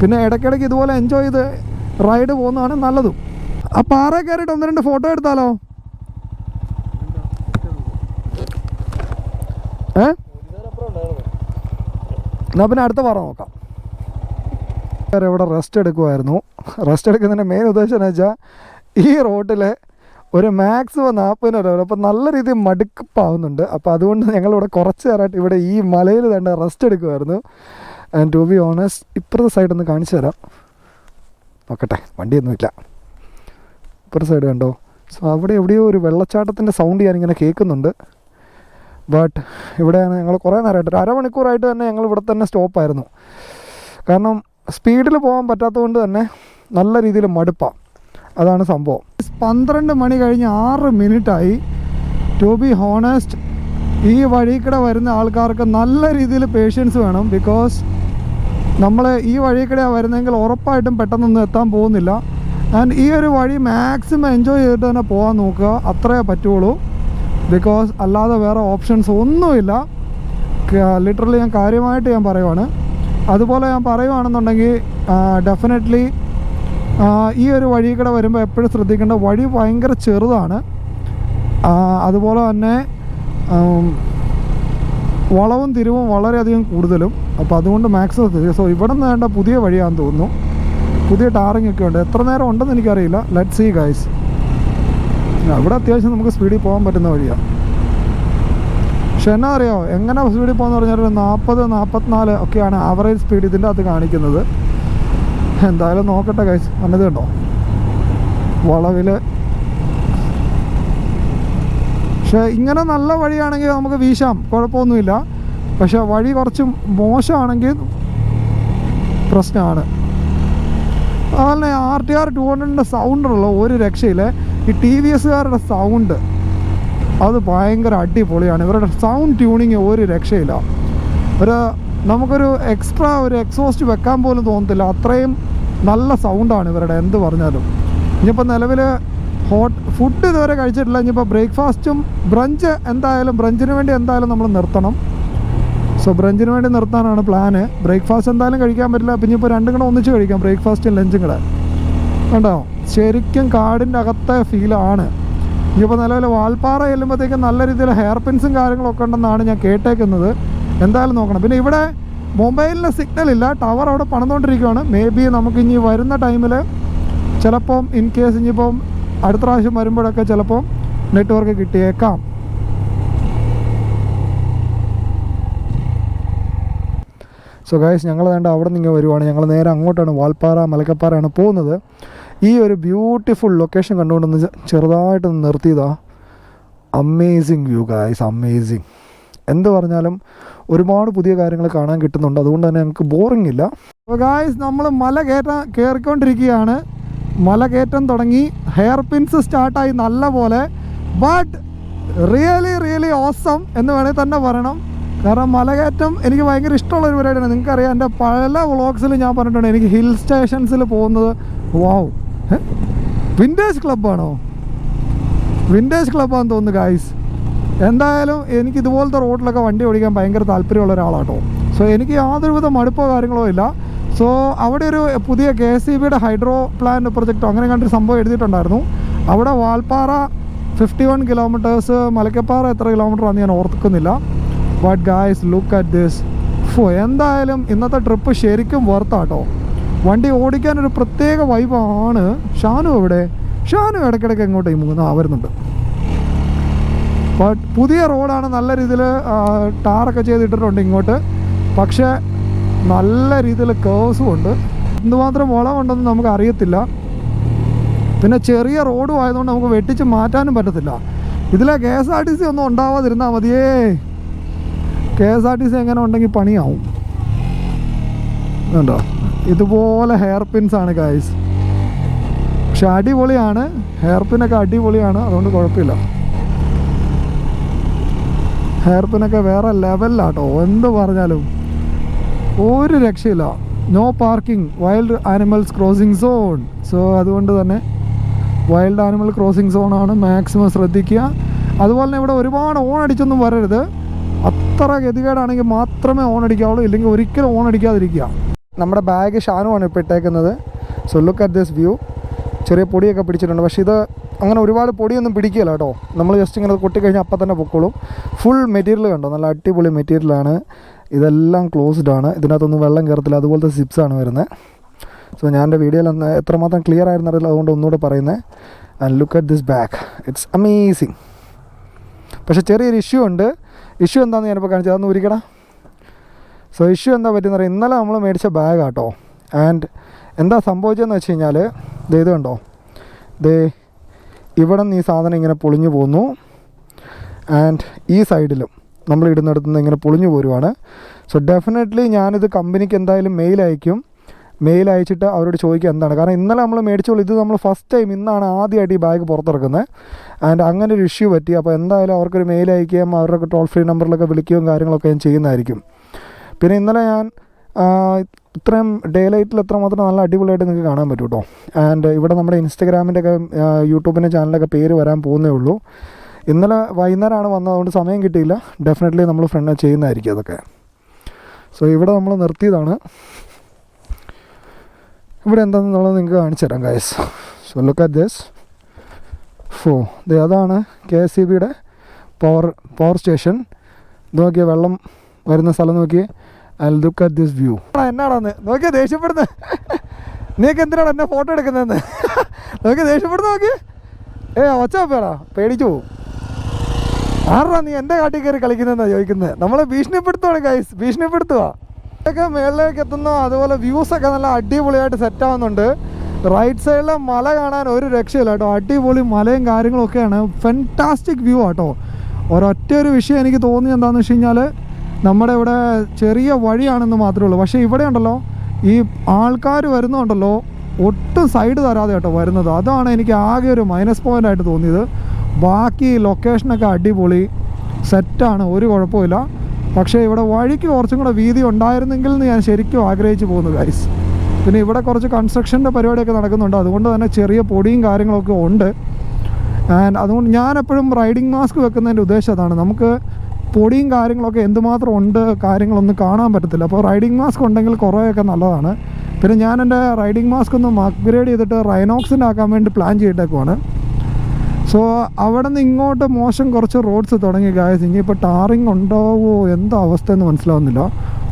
പിന്നെ ഇടയ്ക്കിടയ്ക്ക് ഇതുപോലെ എൻജോയ് ചെയ്ത് റൈഡ് പോകുന്നതാണ് നല്ലതും. ആ പാറ കയറിയിട്ട് 1-2 ഫോട്ടോ എടുത്താലോ? എന്നാൽ പിന്നെ അടുത്ത പാറ നോക്കാം. ഇവിടെ റെസ്റ്റ് എടുക്കുമായിരുന്നു. റെസ്റ്റ് എടുക്കുന്നതിൻ്റെ മെയിൻ ഉദ്ദേശം എന്ന് വെച്ചാൽ ഈ റോട്ടിൽ ഒരു മാക്സിമം 40 ലെവൽ. അപ്പോൾ നല്ല രീതിയിൽ മടുപ്പാവുന്നുണ്ട്. അപ്പോൾ അതുകൊണ്ട് ഞങ്ങളിവിടെ കുറച്ച് നേരമായിട്ട് ഇവിടെ ഈ മലയിൽ തന്നെ റെസ്റ്റ് എടുക്കുമായിരുന്നു. ആൻഡ് ടു ബി ഓണസ്റ്റ്, ഇപ്പുറത്തെ സൈഡ് ഒന്ന് കാണിച്ചു തരാം. നോക്കട്ടെ, വണ്ടിയൊന്നുമില്ല. ഇപ്പുറത്തെ സൈഡ് കണ്ടോ? സോ അവിടെ എവിടെയോ ഒരു വെള്ളച്ചാട്ടത്തിൻ്റെ സൗണ്ട് ഞാനിങ്ങനെ കേൾക്കുന്നുണ്ട്. ബട്ട് ഇവിടെയാണ് ഞങ്ങൾ കുറേ നേരമായിട്ട്, ഒരു അരമണിക്കൂറായിട്ട് തന്നെ ഞങ്ങൾ ഇവിടെ തന്നെ സ്റ്റോപ്പായിരുന്നു. കാരണം സ്പീഡിൽ പോകാൻ പറ്റാത്തതുകൊണ്ട് തന്നെ നല്ല രീതിയിൽ മടുപ്പാണ്. അതാണ് സംഭവം. 12 മണി കഴിഞ്ഞ് 6 മിനിറ്റായി. ടു ബി ഹോണസ്റ്റ്, ഈ വഴിക്കിടെ വരുന്ന ആൾക്കാർക്ക് നല്ല രീതിയിൽ പേഷ്യൻസ് വേണം. ബിക്കോസ് നമ്മൾ ഈ വഴിക്കിടെയാണ് വരുന്നതെങ്കിൽ ഉറപ്പായിട്ടും പെട്ടെന്നൊന്നും എത്താൻ പോകുന്നില്ല. ആൻഡ് ഈ ഒരു വഴി മാക്സിമം എൻജോയ് ചെയ്തിട്ട് തന്നെ പോകാൻ നോക്കുക, അത്രയേ പറ്റുള്ളൂ. ബിക്കോസ് അല്ലാതെ വേറെ ഓപ്ഷൻസ് ഒന്നുമില്ല. ലിറ്ററലി ഞാൻ കാര്യമായിട്ട് ഞാൻ പറയുവാണ്. അതുപോലെ ഞാൻ പറയുവാണെന്നുണ്ടെങ്കിൽ ഡെഫിനറ്റ്ലി ഈ ഒരു വഴി കൂടെ വരുമ്പോൾ എപ്പോഴും ശ്രദ്ധിക്കേണ്ട, വഴി ഭയങ്കര ചെറുതാണ്. അതുപോലെ തന്നെ വളവും തിരിവും വളരെയധികം കൂടുതലും. അപ്പോൾ അതുകൊണ്ട് മാക്സിമം സോ ഇവിടെ നിന്ന് വേണ്ട പുതിയ വഴിയാണെന്ന് തോന്നുന്നു. പുതിയ ടാറിങ് ഒക്കെ ഉണ്ട്. എത്ര നേരം ഉണ്ടെന്ന് എനിക്കറിയില്ല. Let see guys. ഇവിടെ അത്യാവശ്യം നമുക്ക് സ്പീഡിൽ പോകാൻ പറ്റുന്ന വഴിയാണ്. പക്ഷെ എന്നാ അറിയാമോ, എങ്ങനെ സ്പീഡിൽ പോകുന്ന പറഞ്ഞാൽ 40-44 ഒക്കെയാണ് ആവറേജ് സ്പീഡ് ഇതിൻ്റെ അകത്ത് കാണിക്കുന്നത്. എന്തായാലും നോക്കട്ടെ ഗൈസ്. വന്നത് കണ്ടോ വളവിൽ. പക്ഷേ ഇങ്ങനെ നല്ല വഴിയാണെങ്കിൽ നമുക്ക് വീശാം, കുഴപ്പമൊന്നുമില്ല. പക്ഷെ വഴി കുറച്ച് മോശമാണെങ്കിൽ പ്രശ്നമാണ്. അതുപോലെ RTR 200ൻ്റെ സൗണ്ടുള്ള ഒരു രക്ഷയില്ല. ഈ TVSകാരുടെ സൗണ്ട് അത് ഭയങ്കര അടിപൊളിയാണ്. ഇവരുടെ സൗണ്ട് ട്യൂണിങ് ഒരു രക്ഷയില്ല. നമുക്കൊരു എക്സ്ട്രാ ഒരു എക്സോസ്റ്റ് വെക്കാൻ പോലും തോന്നത്തില്ല, അത്രയും നല്ല സൗണ്ടാണ് ഇവരുടെ. എന്ത് പറഞ്ഞാലും ഇനിയിപ്പോൾ നിലവിൽ ഫുഡ് ഇതുവരെ കഴിച്ചിട്ടില്ല. ഇനിയിപ്പോൾ ബ്രേക്ക്ഫാസ്റ്റും ബ്രഞ്ചിന് വേണ്ടി എന്തായാലും നമ്മൾ നിർത്തണം. സോ ബ്രഞ്ചിന് വേണ്ടി നിർത്താനാണ് പ്ലാന്. ബ്രേക്ക്ഫാസ്റ്റ് എന്തായാലും കഴിക്കാൻ പറ്റില്ല. പിന്നെ ഇപ്പോൾ രണ്ടും കൂടെ ഒന്നിച്ച് കഴിക്കാം, ബ്രേക്ക്ഫാസ്റ്റും ലഞ്ചും കൂടെ. കണ്ടോ, ശരിക്കും കാടിൻ്റെ അകത്തെ ഫീലാണ്. ഇനിയിപ്പോൾ നിലവിൽ വാൽപ്പാറ ചെല്ലുമ്പോഴത്തേക്കും നല്ല രീതിയിൽ ഹെയർ പിൻസും കാര്യങ്ങളൊക്കെ ഉണ്ടെന്നാണ് ഞാൻ കേട്ടേക്കുന്നത്. എന്തായാലും നോക്കണം. പിന്നെ ഇവിടെ മൊബൈലിന് സിഗ്നൽ ഇല്ല, ടവർ അവിടെ പണിതുകൊണ്ടിരിക്കുകയാണ്. മേ ബി നമുക്ക് ഇനി വരുന്ന ടൈമിൽ ചിലപ്പം ഇൻ കേസ് ഇനിയിപ്പം അടുത്ത പ്രാവശ്യം വരുമ്പോഴൊക്കെ ചിലപ്പം നെറ്റ്വർക്ക് കിട്ടിയേക്കാം. സോ ഗൈസ്, ഞങ്ങൾ വേണ്ട അവിടെ നിന്ന് വരുവാണ്. ഞങ്ങൾ നേരെ അങ്ങോട്ടാണ്, വാൽപ്പാറ മലക്കപ്പാറയാണ് പോകുന്നത്. ഈ ഒരു ബ്യൂട്ടിഫുൾ ലൊക്കേഷൻ കണ്ടുകൊണ്ടൊന്ന് ചെറുതായിട്ടൊന്ന് നിർത്തിയതാ. Amazing view guys, amazing. എന്ത് പറഞ്ഞാലും ഒരുപാട് പുതിയ കാര്യങ്ങൾ കാണാൻ കിട്ടുന്നുണ്ട്. അതുകൊണ്ട് തന്നെ ഞങ്ങൾക്ക് ബോറിംഗ് ഇല്ല. അപ്പോൾ ഗൈസ്, നമ്മൾ മല കയറിക്കൊണ്ടിരിക്കുകയാണ്. മല കയറ്റം തുടങ്ങി. ഹെയർ പിൻസ് സ്റ്റാർട്ടായി നല്ല പോലെ. ബട്ട് റിയലി ഓസം എന്ന് വേണമെങ്കിൽ തന്നെ പറയണം. കാരണം മലകയറ്റം എനിക്ക് ഭയങ്കര ഇഷ്ടമുള്ളൊരു പരിപാടിയാണ്. നിങ്ങൾക്കറിയാം, എൻ്റെ പല വ്ളോഗ്സിൽ ഞാൻ പറഞ്ഞിട്ടുണ്ട് എനിക്ക് ഹിൽ സ്റ്റേഷൻസിൽ പോകുന്നത്. വാവ്, വിൻറ്റേജ് ക്ലബ്ബാണോ? വിൻറ്റേജ് ക്ലബ്ബാണെന്ന് തോന്നുന്നു ഗൈസ്. എന്തായാലും എനിക്ക് ഇതുപോലത്തെ റോഡിലൊക്കെ വണ്ടി ഓടിക്കാൻ ഭയങ്കര താല്പര്യമുള്ള ഒരാളാട്ടോ. സോ എനിക്ക് യാതൊരുവിധ മടുപ്പോ കാര്യങ്ങളോ ഇല്ല. സോ അവിടെ ഒരു പുതിയ KSEBയുടെ ഹൈഡ്രോ പ്ലാന്റ് പ്രൊജക്റ്റോ അങ്ങനെ കണ്ടൊരു സംഭവം എഴുതിയിട്ടുണ്ടായിരുന്നു. അവിടെ വാൽപ്പാറ 51 കിലോമീറ്റേഴ്സ്, മലക്കപ്പാറ എത്ര കിലോമീറ്റർ ആണെന്ന് ഞാൻ ഓർക്കുന്നില്ല. But guys, look at this. എന്തായാലും ഇന്നത്തെ ട്രിപ്പ് ശരിക്കും വർത്താട്ടോ. വണ്ടി ഓടിക്കാനൊരു പ്രത്യേക വൈബാണ്. ഷാനു എവിടെ? ഷാനു ഇടയ്ക്കിടയ്ക്ക് എങ്ങോട്ടേ വരുന്നുണ്ട്. ബട്ട് പുതിയ റോഡാണ്, നല്ല രീതിയിൽ ടാറൊക്കെ ചെയ്തിട്ടിട്ടുണ്ട് ഇങ്ങോട്ട്. പക്ഷേ നല്ല രീതിയിൽ കേഴ്സും ഉണ്ട്. എന്തുമാത്രം വളമുണ്ടെന്ന് നമുക്ക് അറിയത്തില്ല. പിന്നെ ചെറിയ റോഡും ആയതുകൊണ്ട് നമുക്ക് വെട്ടിച്ച് മാറ്റാനും പറ്റത്തില്ല. ഇതിലെ KSRTC ഒന്നും ഉണ്ടാവാതിരുന്നാൽ മതിയേ. KSRTC എങ്ങനെ ഉണ്ടെങ്കിൽ പണിയാവും. കണ്ടോ, ഇതുപോലെ ഹെയർ പിൻസാണ് ഗൈസ്. പക്ഷെ അടിപൊളിയാണ്, ഹെയർ പിന്നൊക്കെ അടിപൊളിയാണ്. അതുകൊണ്ട് കുഴപ്പമില്ല. ഹെയർ പിന്നൊക്കെ വേറെ ലെവലിലാട്ടോ. എന്ത് പറഞ്ഞാലും ഒരു രക്ഷയില്ല. No parking, wild animals crossing zone. So അതുകൊണ്ട് തന്നെ വൈൽഡ് ആനിമൽ ക്രോസിംഗ് സോണാണ്, മാക്സിമം ശ്രദ്ധിക്കുക. അതുപോലെ തന്നെ ഇവിടെ ഒരുപാട് ഓൺ അടിച്ചൊന്നും വരരുത്. അത്ര ഗതികേടാണെങ്കിൽ മാത്രമേ ഓൺ അടിക്കാവുള്ളൂ, ഇല്ലെങ്കിൽ ഒരിക്കലും ഓൺ അടിക്കാതിരിക്കുക. നമ്മുടെ ബാഗ് ഷാനുവാണ് ഇപ്പോൾ ഇട്ടേക്കുന്നത്. So look at this view. ചെറിയ പൊടിയൊക്കെ പിടിച്ചിട്ടുണ്ട്. പക്ഷേ ഇത് അങ്ങനെ ഒരുപാട് പൊടിയൊന്നും പിടിക്കില്ല കേട്ടോ. നമ്മൾ ജസ്റ്റ് ഇങ്ങനെ കൊട്ടിക്കഴിഞ്ഞാൽ അപ്പം തന്നെ പൊക്കോളും. ഫുൾ മെറ്റീരിയൽ കണ്ടോ, നല്ല അടിപൊളി മെറ്റീരിയലാണ്. ഇതെല്ലാം ക്ലോസ്ഡ് ആണ്, ഇതിനകത്തൊന്നും വെള്ളം കയറത്തില്ല. അതുപോലത്തെ സിപ്സാണ് വരുന്നത്. സോ ഞാൻ എൻ്റെ വീഡിയോയിൽ എത്രമാത്രം ക്ലിയർ ആയിരുന്നറിയില്ല, അതുകൊണ്ട് ഒന്നുകൂടെ പറയുന്നത്. And look at this bag, it's amazing. പക്ഷേ ചെറിയൊരു ഇഷ്യൂ ഉണ്ട്. ഇഷ്യൂ എന്താണെന്ന് ഞാനിപ്പോൾ കാണിച്ചത്, അതൊന്ന് ഉരിക്കടാ. സോ ഇഷ്യൂ എന്താ പറ്റുന്ന പറയുക, ഇന്നലെ നമ്മൾ മേടിച്ച ബാഗാട്ടോ. ആൻഡ് എന്താ സംഭവിച്ചതെന്ന് വെച്ച് കഴിഞ്ഞാൽ, ഇത് കണ്ടോ, ഇവിടെ നിന്ന് ഈ സാധനം ഇങ്ങനെ പൊളിഞ്ഞു പോകുന്നു. ആൻഡ് ഈ സൈഡിലും നമ്മൾ ഇടുന്നിടത്തു നിന്ന് ഇങ്ങനെ പൊളിഞ്ഞു പോരുവാണ്. സോ ഡെഫിനറ്റ്ലി ഞാനിത് കമ്പനിക്ക് എന്തായാലും മെയിൽ അയക്കും. മെയിൽ അയച്ചിട്ട് അവരോട് ചോദിക്കുക എന്താണ്. കാരണം ഇന്നലെ നമ്മൾ മേടിച്ചോളൂ, ഇത് നമ്മൾ ഫസ്റ്റ് ടൈം ഇന്നാണ് ആദ്യമായിട്ട് ഈ ബാഗ് പുറത്തിറക്കുന്നത്. ആൻഡ് അങ്ങനെ ഒരു ഇഷ്യൂ പറ്റി. അപ്പോൾ എന്തായാലും അവർക്കൊരു മെയിൽ അയക്കുകയും അവരുടെ ടോൾ ഫ്രീ നമ്പറിലൊക്കെ വിളിക്കുകയും കാര്യങ്ങളൊക്കെ ഞാൻ ചെയ്യുന്നതായിരിക്കും. പിന്നെ ഇന്നലെ ഞാൻ ഇത്രയും ഡേ ലൈറ്റിൽ എത്രമാത്രം നല്ല അടിപൊളിയായിട്ട് നിങ്ങൾക്ക് കാണാൻ പറ്റും കേട്ടോ. ആൻഡ് ഇവിടെ നമ്മുടെ ഇൻസ്റ്റഗ്രാമിൻ്റെ ഒക്കെ യൂട്യൂബിൻ്റെ ചാനലൊക്കെ പേര് വരാൻ പോകുന്നേ ഉള്ളൂ. ഇന്നലെ വൈകുന്നേരമാണ് വന്നത്, അതുകൊണ്ട് സമയം കിട്ടിയില്ല. ഡെഫിനറ്റ്ലി നമ്മൾ ഫ്രണ്ട് ചെയ്യുന്നതായിരിക്കും അതൊക്കെ. സോ ഇവിടെ നമ്മൾ നിർത്തിയതാണ്. ഇവിടെ എന്താണെന്നുള്ളത് നിങ്ങൾക്ക് കാണിച്ചു തരാം guys. So look at this. അതാണ് KSEBയുടെ പവർ സ്റ്റേഷൻ. ഇത് നോക്കിയേ, വെള്ളം വരുന്ന സ്ഥലം നോക്കിയേ. I look at this view. എന്നാടാന്ന് നോക്കിയാൽ ദേഷ്യപ്പെടുന്നത്. നീക്ക് എന്തിനാണ് എന്നെ ഫോട്ടോ എടുക്കുന്നതെന്ന് നോക്കി ദേഷ്യപ്പെടുന്ന നോക്കി. ഒച്ചാപ്പേടാ, പേടിച്ചു പോവും. ആറാ നീ എൻ്റെ കാട്ടിൽ കയറി കളിക്കുന്നതെന്നാണ് ചോദിക്കുന്നത്. നമ്മളെ ഭീഷണിപ്പെടുത്തുവാണ് ഗൈസ്, ഭീഷണിപ്പെടുത്തുക. ഇതൊക്കെ മേളിലേക്ക് എത്തുന്നു. അതുപോലെ വ്യൂസൊക്കെ നല്ല അടിപൊളിയായിട്ട് സെറ്റാവുന്നുണ്ട്. റൈറ്റ് സൈഡിലെ മല കാണാൻ ഒരു രക്ഷയില്ല കേട്ടോ. അടിപൊളി മലയും കാര്യങ്ങളൊക്കെയാണ്. ഫെൻറ്റാസ്റ്റിക് വ്യൂ ആട്ടോ. ഒരൊറ്റ ഒരു വിഷയം എനിക്ക് തോന്നി എന്താണെന്ന് വെച്ച് കഴിഞ്ഞാൽ, നമ്മുടെ ഇവിടെ ചെറിയ വഴിയാണെന്ന് മാത്രമേ ഉള്ളൂ. പക്ഷേ ഇവിടെ ഉണ്ടല്ലോ, ഈ ആൾക്കാർ വരുന്നുണ്ടല്ലോ, ഒട്ടും സൈഡ് തരാതെ കേട്ടോ വരുന്നത്. അതാണ് എനിക്ക് ആകെ ഒരു മൈനസ് പോയിൻ്റ് ആയിട്ട് തോന്നിയത്. ബാക്കി ലൊക്കേഷനൊക്കെ അടിപൊളി സെറ്റാണ്, ഒരു കുഴപ്പമില്ല. പക്ഷേ ഇവിടെ വഴിക്ക് കുറച്ചും കൂടെ വീതി ഉണ്ടായിരുന്നെങ്കിൽ എന്ന് ഞാൻ ശരിക്കും ആഗ്രഹിച്ചു പോകുന്നു ഗൈസ്. പിന്നെ ഇവിടെ കുറച്ച് കൺസ്ട്രക്ഷൻ്റെ പരിപാടിയൊക്കെ നടക്കുന്നുണ്ട്, അതുകൊണ്ട് തന്നെ ചെറിയ പൊടിയും കാര്യങ്ങളൊക്കെ ഉണ്ട്. ആൻഡ് അതുകൊണ്ട് ഞാൻ എപ്പോഴും റൈഡിങ് മാസ്ക് വെക്കുന്നതിൻ്റെ ഉദ്ദേശം അതാണ്. നമുക്ക് പൊടിയും കാര്യങ്ങളൊക്കെ എന്തുമാത്രം ഉണ്ട് കാര്യങ്ങളൊന്നും കാണാൻ പറ്റത്തില്ല. അപ്പോൾ റൈഡിങ് മാസ്ക് ഉണ്ടെങ്കിൽ കുറേയൊക്കെ നല്ലതാണ്. പിന്നെ ഞാൻ എൻ്റെ റൈഡിങ് മാസ്ക് ഒന്ന് അപ്ഗ്രേഡ് ചെയ്തിട്ട് റൈനോക്സിൻ്റെ ആക്കാൻ വേണ്ടി പ്ലാൻ ചെയ്തിട്ടേക്കുവാണ്. സോ അവിടെ നിന്ന് ഇങ്ങോട്ട് മോശം കുറച്ച് റോഡ്സ് തുടങ്ങി ഗായ്സ്. ഇനിയിപ്പോൾ ടാറിങ് ഉണ്ടാവുമോ എന്താ അവസ്ഥ എന്ന് മനസ്സിലാവുന്നില്ല.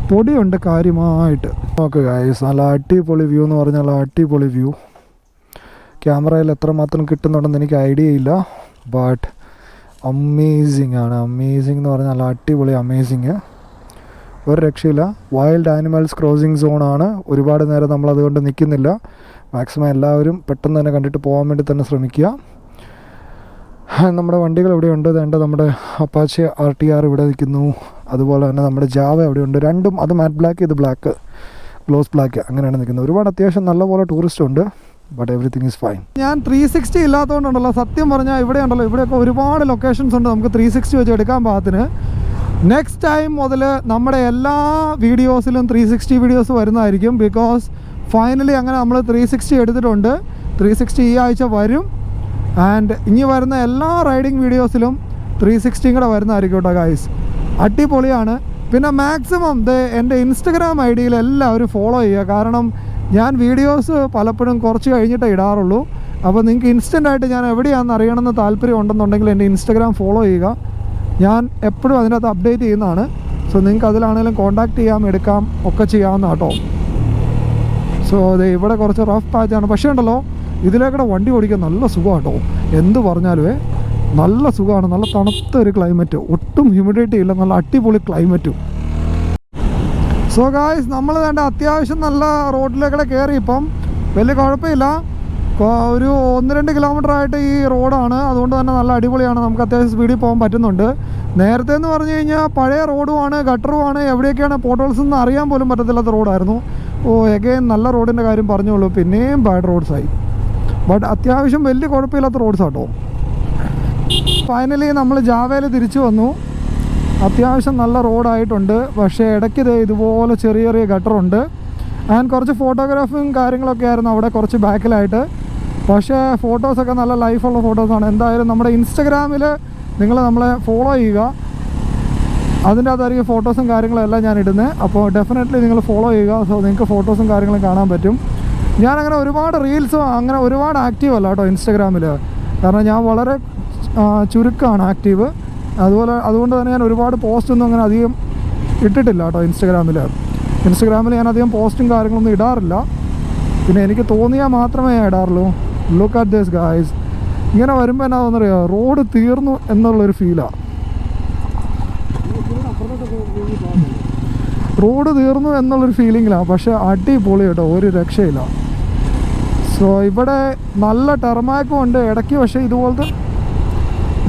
പൊടിയുണ്ട് കാര്യമായിട്ട്. ഓക്കെ ഗായ്സ്, നല്ല അടിപൊളി വ്യൂ എന്ന് പറഞ്ഞാൽ അടിപൊളി വ്യൂ. ക്യാമറയിൽ എത്രമാത്രം കിട്ടുന്നുണ്ടെന്ന് എനിക്ക് ഐഡിയ ഇല്ല. ബട്ട് അമേസിങ് ആണ്. അമേസിങ് എന്ന് പറഞ്ഞാൽ നല്ല അടിപൊളി അമേസിങ്, ഒരു രക്ഷയില്ല. വൈൽഡ് ആനിമൽസ് ക്രോസിങ് സോണാണ്. ഒരുപാട് നേരം നമ്മളതുകൊണ്ട് നിൽക്കുന്നില്ല. മാക്സിമം എല്ലാവരും പെട്ടെന്ന് തന്നെ കണ്ടിട്ട് പോകാൻ വേണ്ടി തന്നെ ശ്രമിക്കുക. നമ്മുടെ വണ്ടികൾ ഇവിടെയുണ്ട്. വേണ്ട നമ്മുടെ അപ്പാച്ചെ RTR ഇവിടെ നിൽക്കുന്നു. അതുപോലെ തന്നെ നമ്മുടെ ജാവ എവിടെയുണ്ട്. രണ്ടും, അത് മാറ്റ് ബ്ലാക്ക്, ഇത് ബ്ലാക്ക്, ഗ്ലോസ് ബ്ലാക്ക്, അങ്ങനെയാണ് നിൽക്കുന്നത്. ഒരുപാട് അത്യാവശ്യം നല്ലപോലെ ടൂറിസ്റ്റ് ഉണ്ട്. But everything is fine. ഞാൻ 360 ഇല്ലാത്തതുകൊണ്ടുണ്ടല്ലോ, സത്യം പറഞ്ഞാൽ ഇവിടെ ഉണ്ടല്ലോ, ഇവിടെയൊക്കെ ഒരുപാട് ലൊക്കേഷൻസ് ഉണ്ട് നമുക്ക് 360 വെച്ച് എടുക്കാൻ പാകത്തിന്. നെക്സ്റ്റ് ടൈം മുതൽ നമ്മുടെ എല്ലാ വീഡിയോസിലും 360 വീഡിയോസ് വരുന്നതായിരിക്കും. ബിക്കോസ് ഫൈനലി അങ്ങനെ നമ്മൾ 360 എടുത്തിട്ടുണ്ട്. 360 ഈ ആഴ്ച വരും. ആൻഡ് ഇനി വരുന്ന എല്ലാ റൈഡിങ് വീഡിയോസിലും 360 കൂടെ വരുന്നതായിരിക്കും കേട്ടോ ഗൈസ്. അടിപൊളിയാണ്. പിന്നെ മാക്സിമം എൻ്റെ ഇൻസ്റ്റഗ്രാം ID-യിൽ എല്ലാവരും ഫോളോ ചെയ്യുക. കാരണം ഞാൻ വീഡിയോസ് പലപ്പോഴും കുറച്ച് കഴിഞ്ഞിട്ടേ ഇടാറുള്ളൂ. അപ്പോൾ നിങ്ങൾക്ക് ഇൻസ്റ്റൻ്റായിട്ട് ഞാൻ എവിടെയാണെന്ന് അറിയണമെന്ന് താല്പര്യം ഉണ്ടെന്നുണ്ടെങ്കിൽ എൻ്റെ ഇൻസ്റ്റഗ്രാം ഫോളോ ചെയ്യുക. ഞാൻ എപ്പോഴും അതിനകത്ത് അപ്ഡേറ്റ് ചെയ്യുന്നതാണ്. സോ നിങ്ങൾക്ക് അതിലാണെങ്കിലും കോൺടാക്റ്റ് ചെയ്യാം, എടുക്കാം, ഒക്കെ ചെയ്യാവുന്ന കേട്ടോ. സോ ഇവിടെ കുറച്ച് റഫ് പാച്ചാണ്. പക്ഷേ ഉണ്ടല്ലോ, ഇതിലേക്കൂടെ വണ്ടി ഓടിക്കാൻ നല്ല സുഖമാണ് കേട്ടോ. എന്ത് പറഞ്ഞാലുവേ നല്ല സുഖമാണ്. നല്ല തണുത്ത ഒരു ക്ലൈമറ്റ്, ഒട്ടും ഹ്യൂമിഡിറ്റി ഇല്ല, നല്ല അടിപൊളി ക്ലൈമറ്റും. സോ ഗായ്സ്, നമ്മൾ വേണ്ട അത്യാവശ്യം നല്ല റോഡിലേക്കൂടെ കയറി. ഇപ്പം വലിയ കുഴപ്പമില്ല. ഒരു 1-2 കിലോമീറ്റർ ആയിട്ട് ഈ റോഡാണ്. അതുകൊണ്ട് തന്നെ നല്ല അടിപൊളിയാണ്. നമുക്ക് അത്യാവശ്യം സ്പീഡിൽ പോകാൻ പറ്റുന്നുണ്ട്. നേരത്തെ എന്ന് പറഞ്ഞു കഴിഞ്ഞാൽ പഴയ റോഡുമാണ്, ഗട്ടറുമാണ്, എവിടെയൊക്കെയാണ് പോട്ടോൾസ് എന്ന് അറിയാൻ പോലും പറ്റത്തില്ലാത്ത റോഡായിരുന്നു. എഗെയിൻ നല്ല റോഡിൻ്റെ കാര്യം പറഞ്ഞോളൂ, പിന്നെയും ബാഡ് റോഡ്സായി. ബട്ട് അത്യാവശ്യം വലിയ കുഴപ്പമില്ലാത്ത റോഡ്സ് ആട്ടോ. ഫൈനലി നമ്മൾ ജാവയിൽ തിരിച്ചു വന്നു. അത്യാവശ്യം നല്ല റോഡായിട്ടുണ്ട്. പക്ഷേ ഇടയ്ക്ക് ഇതുപോലെ ചെറിയ ചെറിയ ഗട്ടറുണ്ട്. ആൻഡ് കുറച്ച് ഫോട്ടോഗ്രാഫും കാര്യങ്ങളൊക്കെ ആയിരുന്നു അവിടെ കുറച്ച് ബാക്കിലായിട്ട്. പക്ഷേ ഫോട്ടോസൊക്കെ നല്ല ലൈഫുള്ള ഫോട്ടോസാണ്. എന്തായാലും നമ്മുടെ ഇൻസ്റ്റഗ്രാമിൽ നിങ്ങൾ നമ്മളെ ഫോളോ ചെയ്യുക. അതിൻ്റെ അകത്തായിരിക്കും ഫോട്ടോസും കാര്യങ്ങളെല്ലാം ഞാൻ ഇടുന്നത്. അപ്പോൾ ഡെഫിനറ്റ്ലി നിങ്ങൾ ഫോളോ ചെയ്യുക. സോ നിങ്ങൾക്ക് ഫോട്ടോസും കാര്യങ്ങളും കാണാൻ പറ്റും. ഞാനങ്ങനെ ഒരുപാട് റീൽസും അങ്ങനെ ഒരുപാട് ആക്റ്റീവ് അല്ല കേട്ടോ ഇൻസ്റ്റഗ്രാമിൽ. കാരണം ഞാൻ വളരെ ചുരുക്കമാണ് ആക്റ്റീവ്. അതുകൊണ്ട് തന്നെ ഞാൻ ഒരുപാട് പോസ്റ്റൊന്നും അങ്ങനെ അധികം ഇട്ടിട്ടില്ല കേട്ടോ ഇൻസ്റ്റഗ്രാമിൽ ഞാൻ അധികം പോസ്റ്റും കാര്യങ്ങളൊന്നും ഇടാറില്ല. പിന്നെ എനിക്ക് തോന്നിയാൽ മാത്രമേ ഞാൻ ഇടാറുള്ളൂ. Look at this guys. ഇങ്ങനെ വരുമ്പോൾ എന്നാ തോന്നുന്നറിയോ, റോഡ് തീർന്നു എന്നുള്ളൊരു ഫീലാണ്. റോഡ് തീർന്നു എന്നുള്ളൊരു ഫീലിങ്ങിലാണ്. പക്ഷേ അടിപൊളി കേട്ടോ, ഒരു രക്ഷയില്ല. സോ ഇവിടെ നല്ല ടെർമാക്കും ഉണ്ട് ഇടയ്ക്ക്. പക്ഷേ ഇതുപോലത്തെ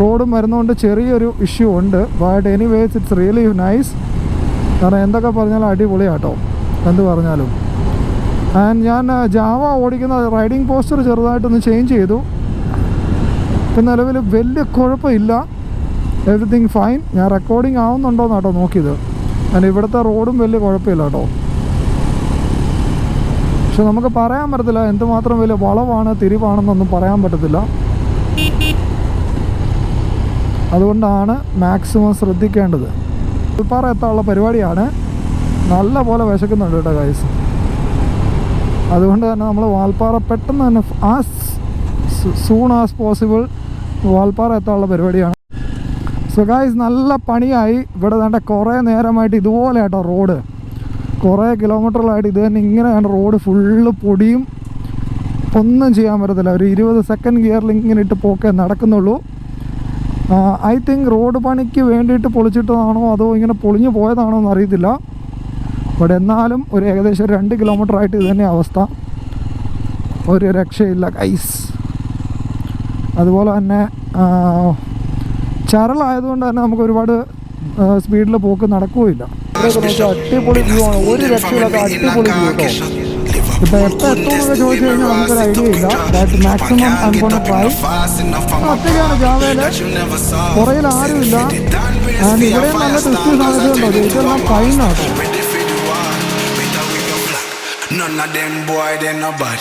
റോഡും വരുന്നതുകൊണ്ട് ചെറിയൊരു ഇഷ്യൂ ഉണ്ട്. But anyways it's really nice. കാരണം എന്തൊക്കെ പറഞ്ഞാലും അടിപൊളിയാട്ടോ, എന്ത് പറഞ്ഞാലും. ആൻഡ് ഞാൻ ജാവ ഓടിക്കുന്ന റൈഡിങ് പോസ്റ്റർ ചെറുതായിട്ടൊന്ന് ചേഞ്ച് ചെയ്തു. ഇപ്പം നിലവിൽ വലിയ കുഴപ്പമില്ല, എവറിത്തിങ് ഫൈൻ. ഞാൻ റെക്കോർഡിങ് ആവുന്നുണ്ടോയെന്ന് കേട്ടോ നോക്കിയത്. ആൻഡ് ഇവിടുത്തെ റോഡും വലിയ കുഴപ്പമില്ല കേട്ടോ. പക്ഷെ നമുക്ക് പറയാൻ പറ്റത്തില്ല എന്തുമാത്രം വലിയ വളവാണ് തിരിവാണെന്നൊന്നും പറയാൻ പറ്റത്തില്ല. അതുകൊണ്ടാണ് മാക്സിമം ശ്രദ്ധിക്കേണ്ടത്. വാൽപ്പാറ എത്താനുള്ള പരിപാടിയാണ്. നല്ല പോലെ വിശക്കുന്നുണ്ട് കേട്ടോ ഗൈസ്. അതുകൊണ്ട് തന്നെ നമ്മൾ വാൽപ്പാറ പെട്ടെന്ന് തന്നെ as soon as possible Valparai എത്താനുള്ള പരിപാടിയാണ്. സോ ഗൈസ്, നല്ല പണിയായി. ഇവിടെ വേണ്ട കുറേ നേരമായിട്ട് ഇതുപോലെ കേട്ടോ റോഡ്, കുറേ കിലോമീറ്ററിലായിട്ട് ഇത് തന്നെ ഇങ്ങനെ വേണ്ട റോഡ് ഫുള്ള് പൊടിയും, ഒന്നും ചെയ്യാൻ പറ്റത്തില്ല. ഒരു 20 സെക്കൻഡ് ഗിയറിൽ ഇങ്ങനെ ഇട്ട് പോക്കേ നടക്കുന്നുള്ളൂ. ഐ തിങ്ക് റോഡ് പണിക്ക് വേണ്ടിയിട്ട് പൊളിച്ചിട്ടതാണോ അതോ ഇങ്ങനെ പൊളിഞ്ഞു പോയതാണോ എന്ന് അറിയത്തില്ല. ബട്ട് എന്നാലും ഒരു ഏകദേശം 2 കിലോമീറ്റർ ആയിട്ട് ഇത് തന്നെ അവസ്ഥ. ഒരു രക്ഷയില്ല ഗൈസ്. അതുപോലെ തന്നെ ചരലായതുകൊണ്ട് തന്നെ നമുക്ക് ഒരുപാട് സ്പീഡിൽ പോക്ക് നടക്കുകയില്ല. അടിപൊളി വ്യൂ ആണ്, ഒരു രക്ഷയില്ലാത്ത അടിപൊളി വ്യൂ കേട്ടോ. ഇപ്പോൾ എപ്പോൾ എത്തുമെന്നൊക്കെ ചോദിച്ചു കഴിഞ്ഞാൽ നമുക്കൊരു ഐഡിയ ഇല്ല. ദാറ്റ് മാക്സിമം അൻകൊണ്ട ട്രൈ. ഒറ്റയ്ക്കാണ് ജാവയിൽ, പുറയിൽ ആരുമില്ല. ആൻഡ് ഇവിടെ നല്ല ട്വിസ്റ്റ് സാധ്യതയുണ്ടോ? ഇതെല്ലാം ഫൈനാട്ടോ. None of them boy, they no bad.